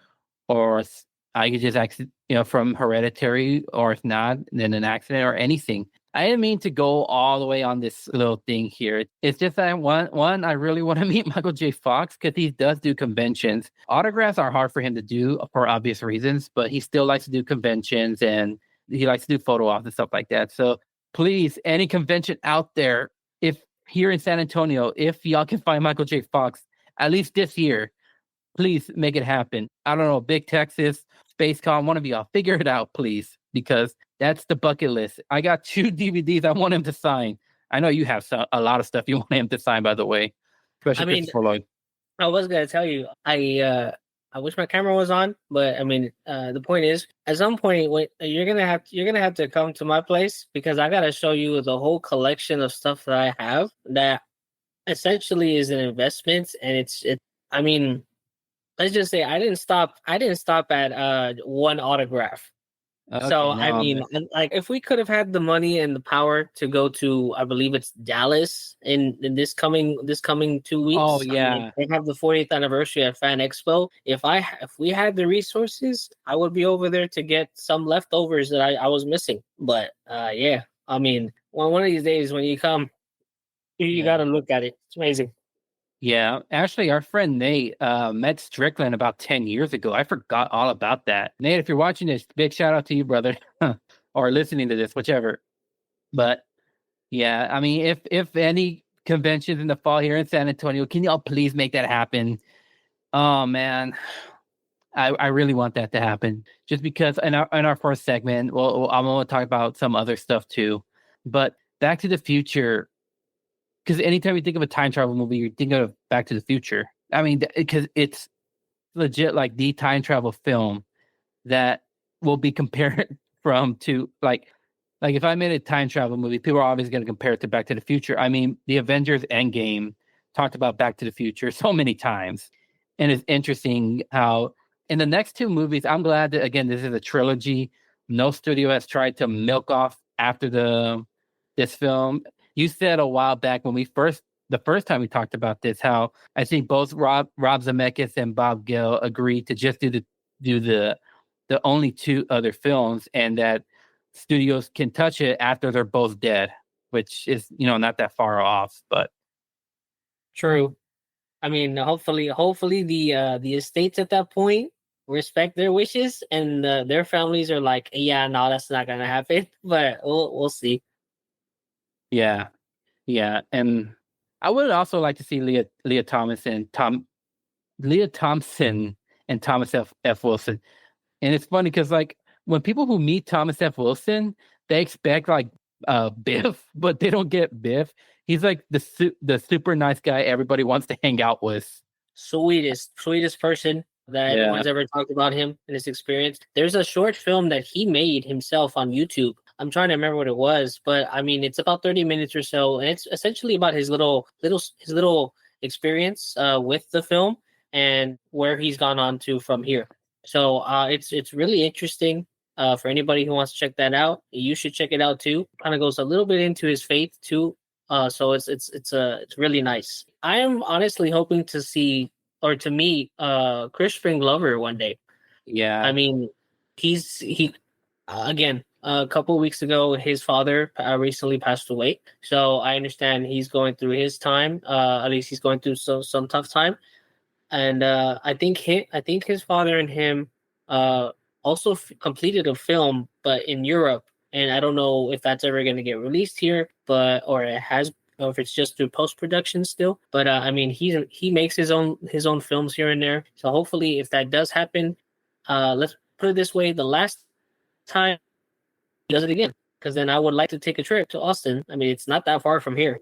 or I could just from hereditary, or if not, then an accident or anything. I didn't mean to go all the way on this little thing here. It's just that one, I really want to meet Michael J. Fox because he does do conventions. Autographs are hard for him to do for obvious reasons, but he still likes to do conventions and he likes to do photo ops and stuff like that. So please, any convention out there, if here in San Antonio, if y'all can find Michael J. Fox, at least this year, please make it happen. I don't know, Big Texas, SpaceCon, one of y'all, figure it out, please, because that's the bucket list. I got 2 DVDs I want him to sign. I know you have a lot of stuff you want him to sign, by the way, especially Christopher Lloyd. I was gonna tell you, I wish my camera was on, but I mean, the point is, at some point, you're gonna have to come to my place because I gotta show you the whole collection of stuff that I have that essentially is an investment, and I mean, let's just say I didn't stop at one autograph. Okay, So I mean, like if we could have had the money and the power to go to, I believe it's Dallas in this coming 2 weeks. Oh yeah, they have the 40th anniversary at Fan Expo. If we had the resources, I would be over there to get some leftovers that I was missing. But yeah, I mean, one of these days when you come, you got to look at it. It's amazing. Yeah, actually, our friend Nate met Strickland about 10 years ago. I forgot all about that. Nate, if you're watching this, big shout out to you, brother, or listening to this, whichever. But yeah, I mean, if any conventions in the fall here in San Antonio, can y'all please make that happen? Oh man, I really want that to happen. Just because in our first segment, well, I'm going to talk about some other stuff too. But Back to the Future. Because anytime you think of a time travel movie, you're thinking of Back to the Future. I mean, because it's legit like the time travel film that will be compared to like if I made a time travel movie, people are obviously going to compare it to Back to the Future. I mean, the Avengers Endgame talked about Back to the Future so many times, and it's interesting how in the next 2 movies, I'm glad that again this is a trilogy. No studio has tried to milk off after this film. You said a while back when the first time we talked about this, how I think both Rob Zemeckis and Bob Gale agreed to just do the only 2 other films, and that studios can touch it after they're both dead, which is not that far off. But true. I mean, hopefully the estates at that point respect their wishes, and their families are like, yeah, no, that's not gonna happen. But we'll see. Yeah, and I would also like to see Leah Thompson and Thomas F. Wilson. And it's funny because like when people who meet Thomas F. Wilson, they expect like Biff, but they don't get Biff. He's like the super nice guy everybody wants to hang out with. Sweetest person that anyone's ever talked about him and his experience. There's a short film that he made himself on YouTube. I'm trying to remember what it was, but I mean, it's about 30 minutes or so, and it's essentially about his little experience with the film and where he's gone on to from here. So it's really interesting. For anybody who wants to check that out, you should check it out too. Kind of goes a little bit into his faith too. So it's really nice. I am honestly hoping to see or to meet Crispin Glover one day. Yeah, I mean, he again a couple of weeks ago his father recently passed away, so I understand he's going through his time. At least he's going through some tough time, and I think his father and him also completed a film, but in Europe. And I don't know if that's ever going to get released here, or it has, or if it's just through post production still. But I mean, he makes his own films here and there. So hopefully, if that does happen, let's put it this way: the last time he does it again, because then I would like to take a trip to Austin. I mean, it's not that far from here.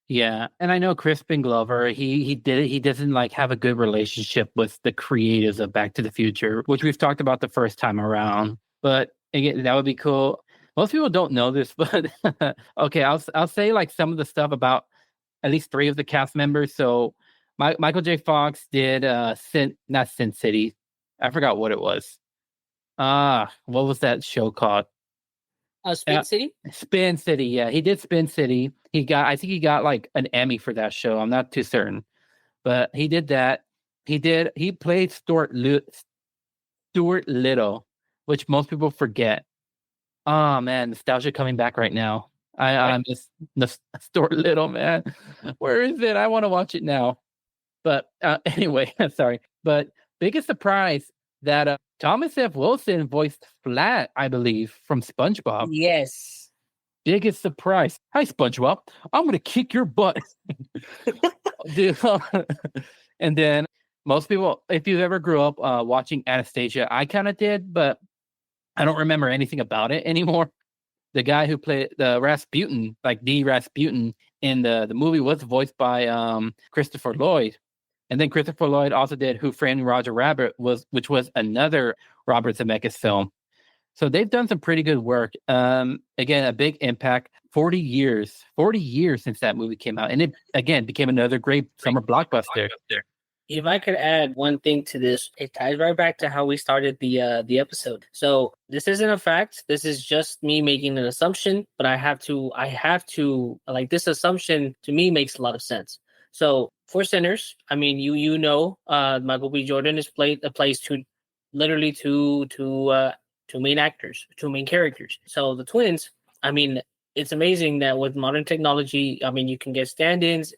Yeah, and I know Crispin Glover, he did it. He doesn't like have a good relationship with the creators of Back to the Future, which we've talked about the first time around. But again, that would be cool. Most people don't know this, but okay, I'll say like some of the stuff about at least three of the cast members. So Michael J. Fox did not Sin City. I forgot what it was. What was that show called? Spin City. Spin City. Yeah, he did Spin City. I think he got like an Emmy for that show. I'm not too certain, but he did that. He played Stuart Little, which most people forget. Oh man, nostalgia coming back right now. I miss Stuart Little, man. Where is it? I want to watch it now. But anyway, sorry. But biggest surprise that Thomas F. Wilson voiced Flat, I believe, from SpongeBob. Yes. Biggest surprise. Hi, SpongeBob. I'm gonna kick your butt, dude. And then most people, if you ever grew up watching Anastasia, I kind of did, but I don't remember anything about it anymore. The guy who played the Rasputin, like the Rasputin in the movie, was voiced by Christopher Lloyd. And then Christopher Lloyd also did Who Framed Roger Rabbit, which was another Robert Zemeckis film. So they've done some pretty good work. Again, a big impact. 40 years since that movie came out. And it, again, became another great summer blockbuster. If I could add one thing to this, it ties right back to how we started the episode. So this isn't a fact. This is just me making an assumption, but I have to like, this assumption to me makes a lot of sense. So for Sinners, I mean, you know, Michael B. Jordan plays two main actors, two main characters. So the twins, I mean, it's amazing that with modern technology, I mean, you can get stand-ins,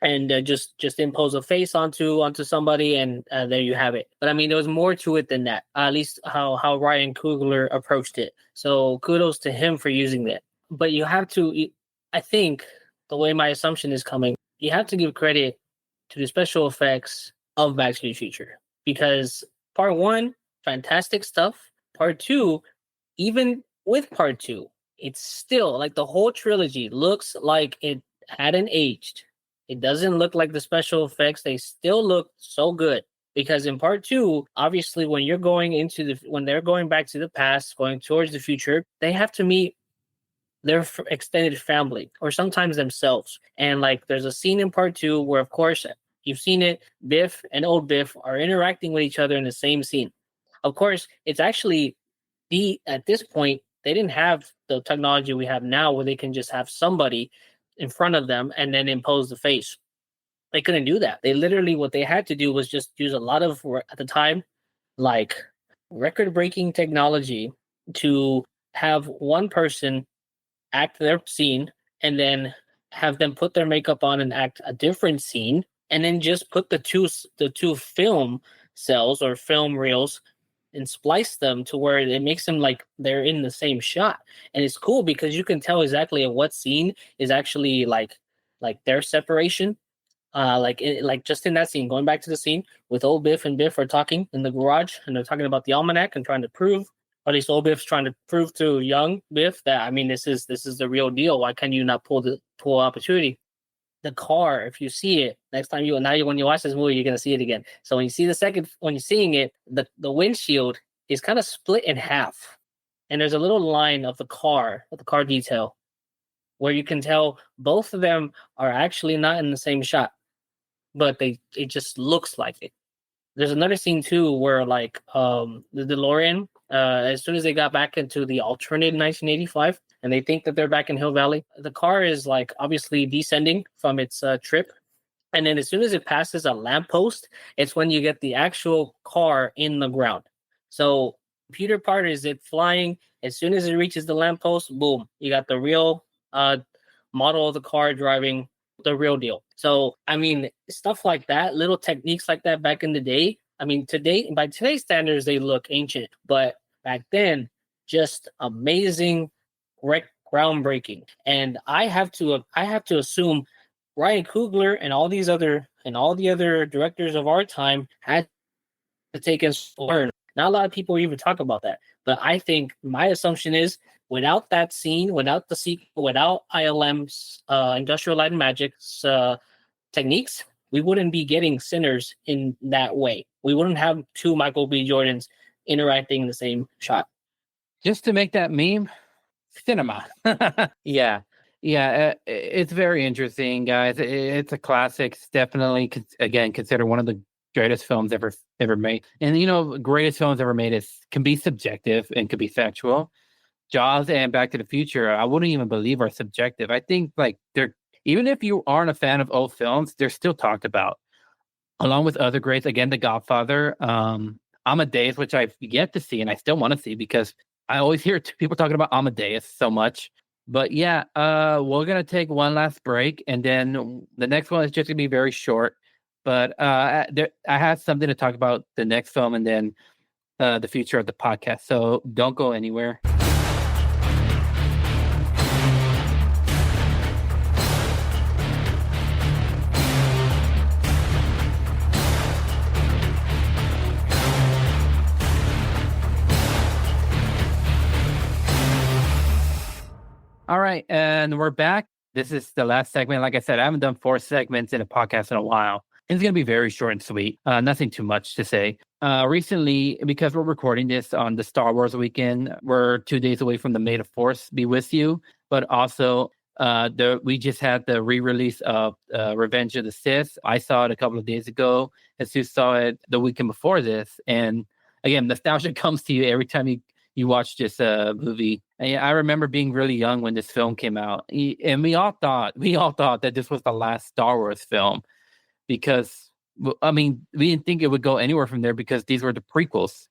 and just impose a face onto somebody, and there you have it. But I mean, there was more to it than that. At least how Ryan Coogler approached it. So kudos to him for using that. But you have to, I think, the way my assumption is coming, you have to give credit to the special effects of Back to the Future, because part one, fantastic stuff. Part two, even with part two, it's still like the whole trilogy looks like it hadn't aged. It doesn't look like the special effects. They still look so good, because in part two, obviously, when they're going back to the past, going towards the future, they have to meet their extended family, or sometimes themselves. And like, there's a scene in part two where, of course, you've seen it. Biff and old Biff are interacting with each other in the same scene. Of course, it's actually at this point, they didn't have the technology we have now where they can just have somebody in front of them and then impose the face. They couldn't do that. They literally, what they had to do was just use a lot of, at the time, like record-breaking technology to have one person act their scene and then have them put their makeup on and act a different scene, and then just put the two film cells or film reels and splice them to where it makes them like they're in the same shot. And it's cool because you can tell exactly what scene is actually like their separation. Like just in that scene, going back to the scene with old Biff and Biff are talking in the garage, and they're talking about the almanac and trying to prove, or at least old Biff's trying to prove to young Biff that, I mean, this is the real deal. Why can you not pull opportunity? The car, if you see it next time when you watch this movie, you're gonna see it again. So when you see when you're seeing it, the windshield is kind of split in half, and there's a little line of the car detail where you can tell both of them are actually not in the same shot, but it just looks like it. There's another scene too where like the DeLorean, as soon as they got back into the alternate 1985 and they think that they're back in Hill Valley, the car is like obviously descending from its trip. And then as soon as it passes a lamppost, it's when you get the actual car in the ground. So computer part is it flying. As soon as it reaches the lamppost, boom, you got the real model of the car driving the real deal. So, I mean, stuff like that, little techniques like that back in the day. I mean, by today's standards, they look ancient, but back then, just amazing, groundbreaking. And I have to assume Ryan Coogler and all the other directors of our time had to take and learn. Not a lot of people even talk about that, but I think my assumption is, without that scene, without the sequel, without ILM's Industrial Light and Magic's techniques, we wouldn't be getting Sinners in that way. We wouldn't have two Michael B. Jordans interacting in the same shot. Just to make that meme, cinema. Yeah. Yeah, it's very interesting, guys. It's a classic. It's definitely, again, considered one of the greatest films ever made. And greatest films ever made can be subjective and could be factual. Jaws and Back to the Future, I wouldn't even believe are subjective. I think like they're, even if you aren't a fan of old films, they're still talked about along with other greats. Again, The Godfather, Amadeus, which I've yet to see and I still want to see because I always hear people talking about Amadeus so much. But yeah, we're gonna take one last break, and then the next one is just gonna be very short. But I have something to talk about the next film, and then the future of the podcast. So don't go anywhere. All right, and we're back. This is the last segment. Like I said, I haven't done 4 segments in a podcast in a while. It's going to be very short and sweet. Nothing too much to say. Recently, because we're recording this on the Star Wars weekend, we're 2 days away from the May the Force be with you. But also, we just had the re-release of Revenge of the Sith. I saw it a couple of days ago. Jesus saw it the weekend before this. And again, nostalgia comes to you every time you watch this movie. And I remember being really young when this film came out, and we all thought that this was the last Star Wars film because, I mean, we didn't think it would go anywhere from there because these were the prequels.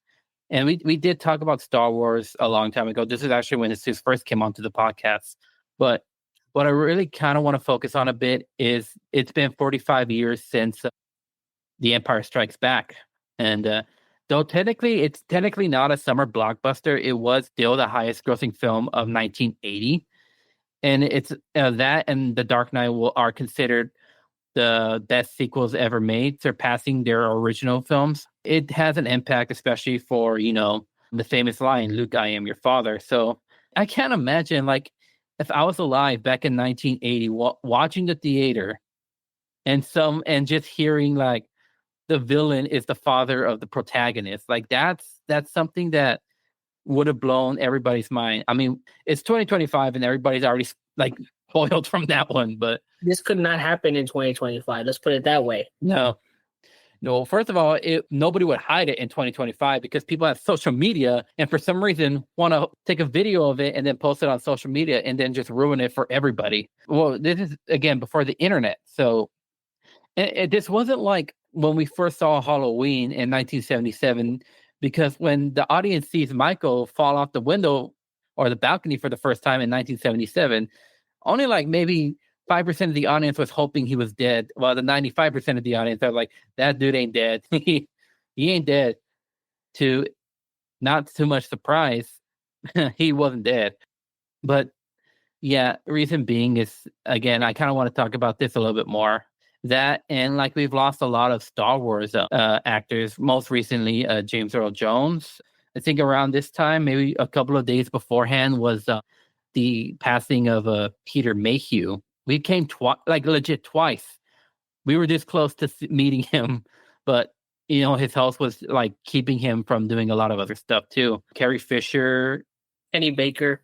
And we did talk about Star Wars a long time ago. This is actually when Jesus first came onto the podcast. But what I really kind of want to focus on a bit is it's been 45 years since The Empire Strikes Back, and though it's technically not a summer blockbuster, it was still the highest grossing film of 1980. And it's that and The Dark Knight are considered the best sequels ever made, surpassing their original films. It has an impact, especially for, the famous line, Luke, I am your father. So I can't imagine, like, if I was alive back in 1980, watching the theater and just hearing, like, the villain is the father of the protagonist. Like that's something that would have blown everybody's mind. I mean, it's 2025 and everybody's already like spoiled from that one, but this could not happen in 2025. Let's put it that way. No. First of all, nobody would hide it in 2025 because people have social media and for some reason want to take a video of it and then post it on social media and then just ruin it for everybody. Well, this is again before the internet. So this wasn't like when we first saw Halloween in 1977, because when the audience sees Michael fall off the window or the balcony for the first time in 1977, only like maybe 5% of the audience was hoping he was dead, while the 95% of the audience are like, that dude ain't dead. He ain't dead. To not too much surprise, he wasn't dead. But yeah, reason being is, again, I kind of want to talk about this a little bit more. That and like we've lost a lot of Star Wars actors. Most recently, James Earl Jones. I think around this time, maybe a couple of days beforehand, was the passing of Peter Mayhew. We came like legit twice. We were this close to meeting him, but his health was like keeping him from doing a lot of other stuff too. Carrie Fisher, Kenny Baker,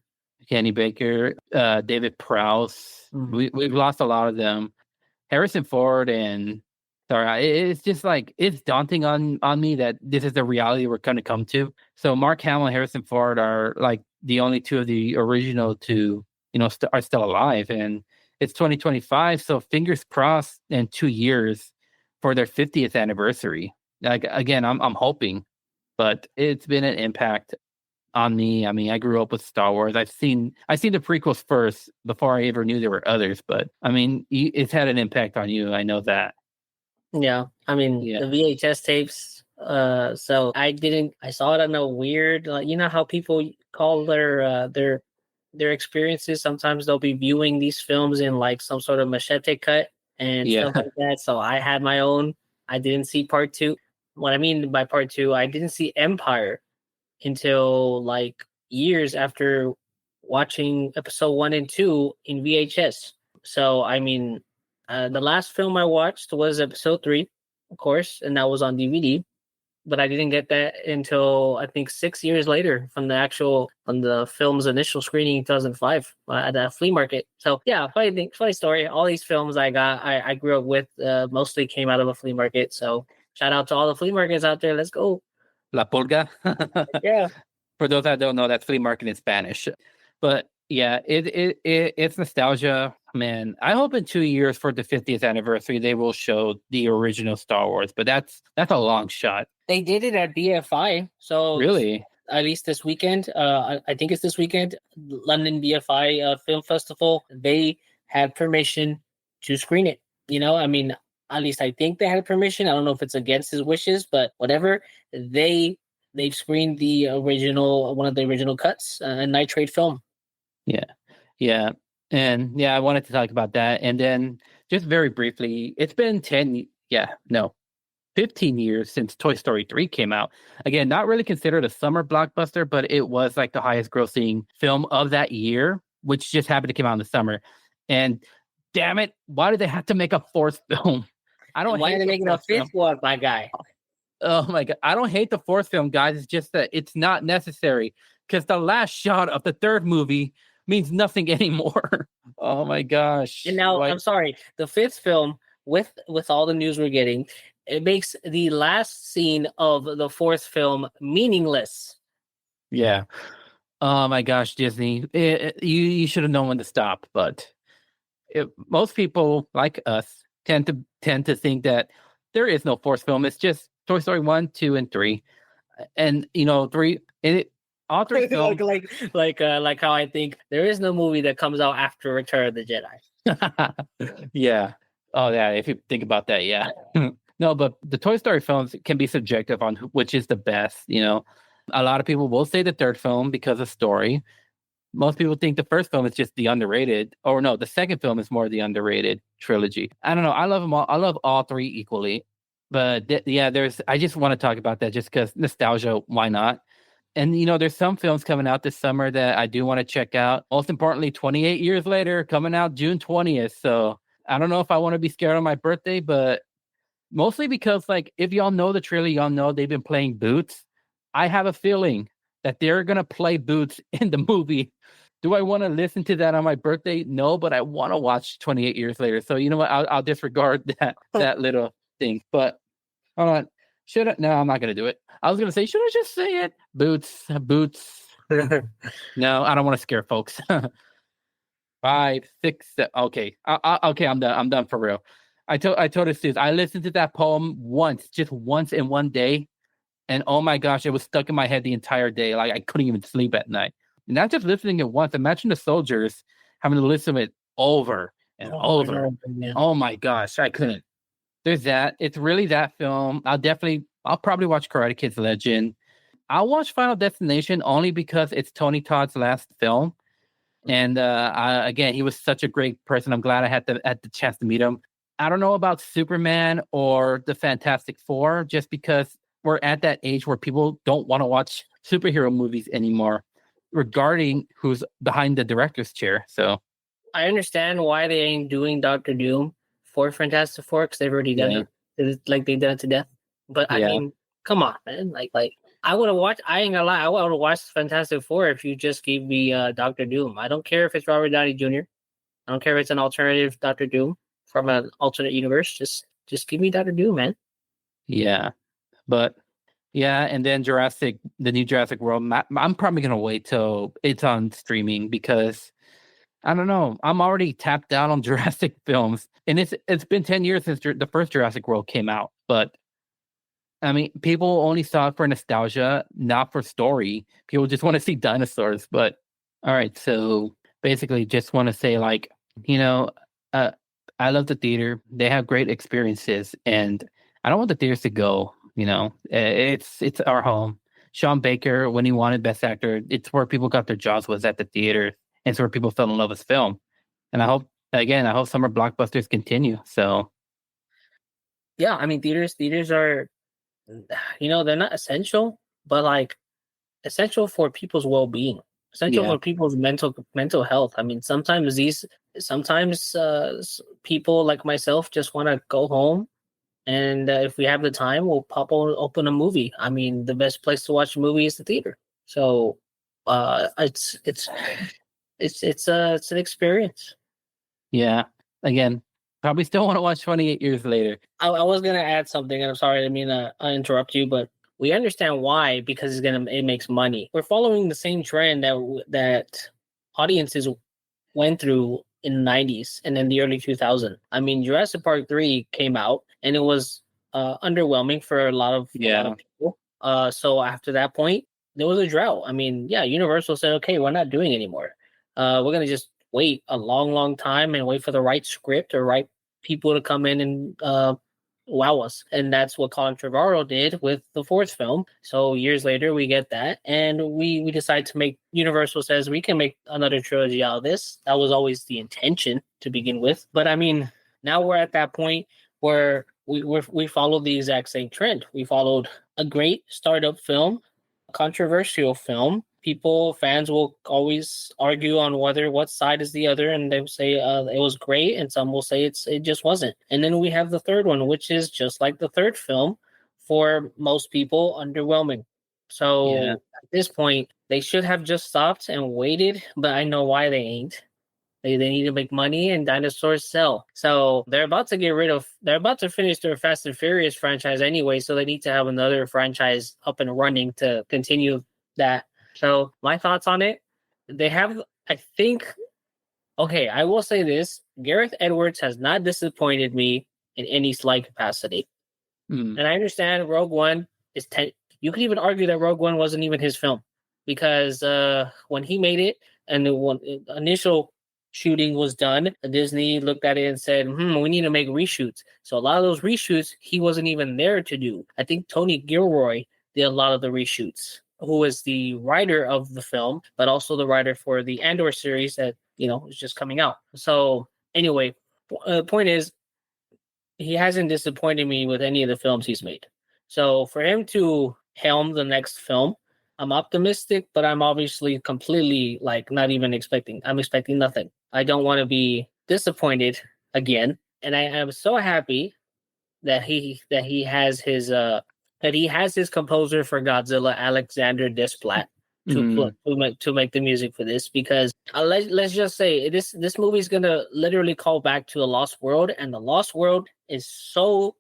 David Prowse. Mm-hmm. We've lost a lot of them. Harrison Ford and sorry, it's just like it's daunting on me that this is the reality we're going to come to. So Mark Hamill and Harrison Ford are like the only two of the original two, are still alive, and it's 2025. So fingers crossed in 2 years for their 50th anniversary. Like again, I'm hoping, but it's been an impact on me. I mean, I grew up with Star Wars. I've seen the prequels first before I ever knew there were others. But I mean, it's had an impact on you. I know that. Yeah, I mean the VHS tapes. So I saw it on a weird, how people call their experiences. Sometimes they'll be viewing these films in like some sort of machete cut and stuff like that. So I had my own. I didn't see part 2. What I mean by part 2, I didn't see Empire until like years after watching episode 1 and 2 in VHS. So, I mean, the last film I watched was episode 3, of course, and that was on DVD. but I didn't get that until I think 6 years later from the film's initial screening in 2005 at a flea market. So yeah, funny story. All these films I grew up with mostly came out of a flea market. So shout out to all the flea markets out there. Let's go. La Pulga. Yeah. For those that don't know, that's flea market in Spanish. But yeah, it's nostalgia, man. I hope in 2 years for the 50th anniversary they will show the original Star Wars, but that's a long shot. They did it at BFI, so Really, at least this weekend. I think it's this weekend. London BFI Film Festival. They had permission to screen it. I mean, at least I think they had permission. I don't know if it's against his wishes, but whatever. They've screened one of the original cuts, nitrate film. yeah, and yeah, I wanted to talk about that, and then just very briefly, it's been 15 years since Toy Story 3 came out. Again, not really considered a summer blockbuster, but it was like the highest grossing film of that year, which just happened to come out in the summer. And damn it, why did they have to make a fourth film? I don't. Why are they making a fifth one, my guy? Oh my god, I don't hate the fourth film, guys. It's just that it's not necessary because the last shot of the third movie means nothing anymore. Oh my gosh. And now I'm sorry, the fifth film with all the news we're getting, it makes the last scene of the fourth film meaningless. Yeah. Oh my gosh, Disney. You should have known when to stop, but most people like us tend to think that there is no fourth film. It's just Toy Story 1, 2, and 3. And 3 all three films like how I think there is no movie that comes out after Return of the Jedi. Yeah. Oh yeah, if you think about that, yeah. No, but the Toy Story films can be subjective on which is the best. A lot of people will say the third film because of story. Most people think the first film is just the underrated, or no, the second film is more the underrated trilogy. I don't know. I love them all. I love all three equally. But I just want to talk about that just because nostalgia. Why not? And there's some films coming out this summer that I do want to check out. Most importantly, 28 years later, coming out June 20th. So I don't know if I want to be scared on my birthday, but mostly because, like, if y'all know the trailer, y'all know they've been playing Boots. I have a feeling that they're going to play Boots in the movie. Do I want to listen to that on my birthday? No, but I want to watch 28 years later. So you know what? I'll disregard that little thing. But hold on. No, I'm not going to do it. I was going to say, should I just say it? Boots. No, I don't want to scare folks. 5, 6, 7. Okay. Okay, I'm done. I'm done for real. I told us this. I listened to that poem just once in one day. And oh my gosh, it was stuck in my head the entire day. Like I couldn't even sleep at night. And not just listening it once. Imagine the soldiers having to listen to it over and over. Oh my gosh, I couldn't. There's that. It's really that film. I'll probably watch Karate Kid's Legend. I'll watch Final Destination only because it's Tony Todd's last film. And again, he was such a great person. I'm glad I had the chance to meet him. I don't know about Superman or the Fantastic Four, just because we're at that age where people don't want to watch superhero movies anymore, regarding who's behind the director's chair. So I understand why they ain't doing Doctor Doom for Fantastic Four because they've already done it. It's like they've done it to death. But I mean, come on, man. Like I would have watched. I ain't gonna lie. I would have watched Fantastic Four if you just gave me Doctor Doom. I don't care if it's Robert Downey Jr. I don't care if it's an alternative Doctor Doom from an alternate universe. Just give me Doctor Doom, man. Yeah, but yeah, and then the new Jurassic World. I'm probably gonna wait till it's on streaming because I don't know. I'm already tapped out on Jurassic films, and it's been 10 years since the first Jurassic World came out. But I mean, people only saw it for nostalgia, not for story. People just want to see dinosaurs. But all right, so basically, just want to say, like, I love the theater. They have great experiences, and I don't want the theaters to go. It's our home. Sean Baker, when he wanted Best Actor, it's where people got their jobs, was at the theater, and it's where people fell in love with film. And I hope summer blockbusters continue. So, yeah, I mean, theaters are, they're not essential, but like essential for people's well-being, essential for people's mental health. I mean, sometimes people like myself just want to go home And if we have the time, we'll open a movie. I mean, the best place to watch a movie is the theater. So it's an experience. Yeah. Again, probably still want to watch 28 years later. I was gonna add something, and I'm sorry, I didn't mean to interrupt you, but we understand why, because it makes money. We're following the same trend that audiences went through in the 90s and in the early 2000s. I mean, Jurassic Park 3 came out and it was underwhelming for a lot of people. So after that point, there was a drought. I mean, yeah, Universal said, okay, we're not doing anymore. We're gonna just wait a long, long time and wait for the right script or right people to come in and wow us. And that's what Colin Trevorrow did with the fourth film. So years later, we get that, and we decide to make. Universal says we can make another trilogy out of this. That was always the intention to begin with. But I mean, now we're at that point where we followed the exact same trend. We followed a great startup film, a controversial film. Fans will always argue on what side is the other, and they will say it was great, and some will say it just wasn't. And then we have the third one, which is just like the third film, for most people, underwhelming. Yeah. So at this point, they should have just stopped and waited, but I know why they ain't. They need to make money, and dinosaurs sell. So they're about to finish their Fast and Furious franchise anyway, so they need to have another franchise up and running to continue that. So my thoughts on it, they have, I think, okay, I will say this. Gareth Edwards has not disappointed me in any slight capacity. Mm. And I understand Rogue One is you could even argue that Rogue One wasn't even his film, because when he made it and the initial shooting was done, Disney looked at it and said, we need to make reshoots. So a lot of those reshoots he wasn't even there to do. I think Tony Gilroy did a lot of the reshoots, who is the writer of the film, but also the writer for the Andor series that is just coming out. So anyway, point is, he hasn't disappointed me with any of the films he's made. So for him to helm the next film, I'm optimistic, but I'm obviously completely not even expecting. I'm expecting nothing. I don't want to be disappointed again, and I am so happy that he has his composer for Godzilla, Alexander Desplat, to make the music for this, because let's just say this movie is gonna literally call back to the Lost World, and the Lost World is so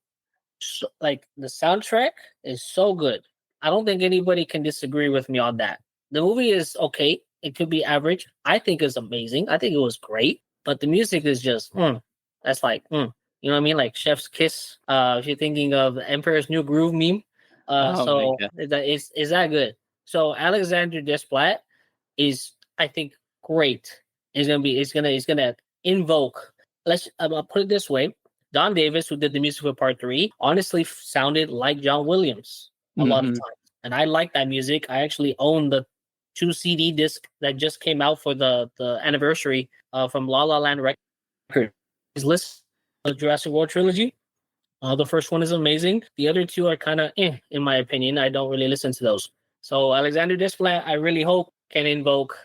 like, the soundtrack is so good. I don't think anybody can disagree with me on that. The movie is okay. It could be average. I think it's amazing. I think it was great, but the music is just that's like you know what I mean, like Chef's Kiss. If you're thinking of Emperor's New Groove meme, so that is that good. So Alexander Desplat is, I think, great. He's gonna invoke. I'll put it this way: Don Davis, who did the music for Part 3, honestly sounded like John Williams a lot of times, and I like that music. I actually own the 2 CD disc that just came out for the anniversary from La La Land Records. His list of Jurassic World trilogy. The first one is amazing. The other two are kind of in my opinion. I don't really listen to those. So Alexander Desplat, I really hope, can invoke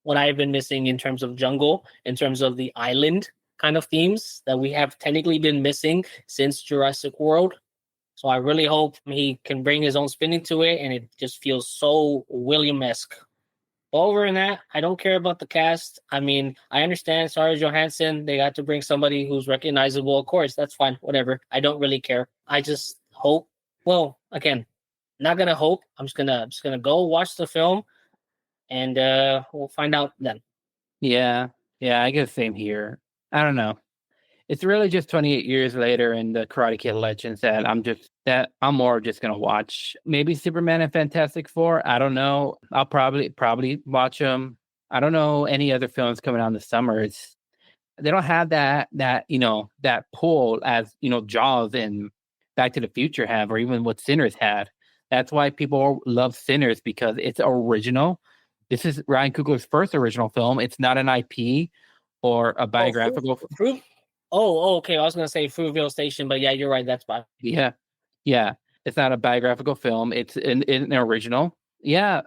what I've been missing in terms of jungle, in terms of the island kind of themes that we have technically been missing since Jurassic World. So I really hope he can bring his own spin into it, and it just feels so William-esque. Over in that, I don't care about the cast. I mean, I understand Sarah Johansson, they got to bring somebody who's recognizable. Of course, that's fine. Whatever. I don't really care. I just hope. Well, again, not gonna hope. I'm just gonna go watch the film, and we'll find out then. Yeah. Yeah, I guess same here. I don't know. It's really just 28 years later and the Karate Kid Legends that I'm more just gonna watch. Maybe Superman and Fantastic Four. I don't know. I'll probably watch them. I don't know any other films coming out in the summer. They don't have that pull as Jaws and Back to the Future have, or even what Sinners had. That's why people love Sinners, because it's original. This is Ryan Coogler's first original film. It's not an IP or a biographical. Okay. I was gonna say Fruitvale Station, but yeah, you're right. That's fine. Yeah. It's not a biographical film. It's an original. Yeah,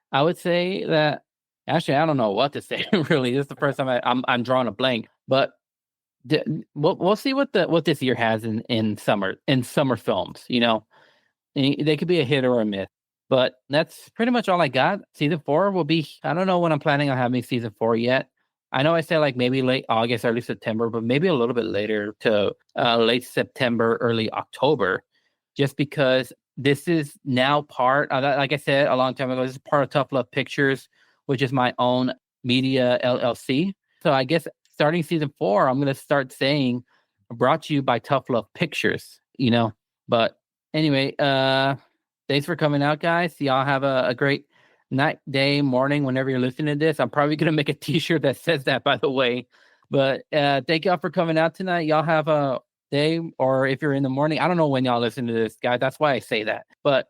I would say that. Actually, I don't know what to say. Really, this is the first time I'm drawing a blank. But We'll see what this year has in summer films. They could be a hit or a miss. But that's pretty much all I got. Season 4 will be, I don't know when I'm planning on having season 4 yet. I know I said like maybe late August, early September, but maybe a little bit later to late September, early October, just because this is now part, like I said a long time ago, this is part of Tough Love Pictures, which is my own media LLC. So I guess starting season 4, I'm going to start saying brought to you by Tough Love Pictures, But anyway, thanks for coming out, guys. Y'all have a great night, day, morning, whenever you're listening to this. I'm probably going to make a t-shirt that says that, by the way. But thank y'all for coming out tonight. Y'all have a day, or if you're in the morning, I don't know when y'all listen to this, guys. That's why I say that. But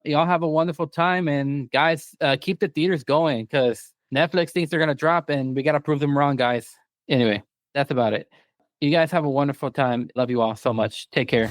y'all have a wonderful time. And guys, keep the theaters going, because Netflix thinks they're going to drop, and we got to prove them wrong, guys. Anyway, that's about it. You guys have a wonderful time. Love you all so much. Take care.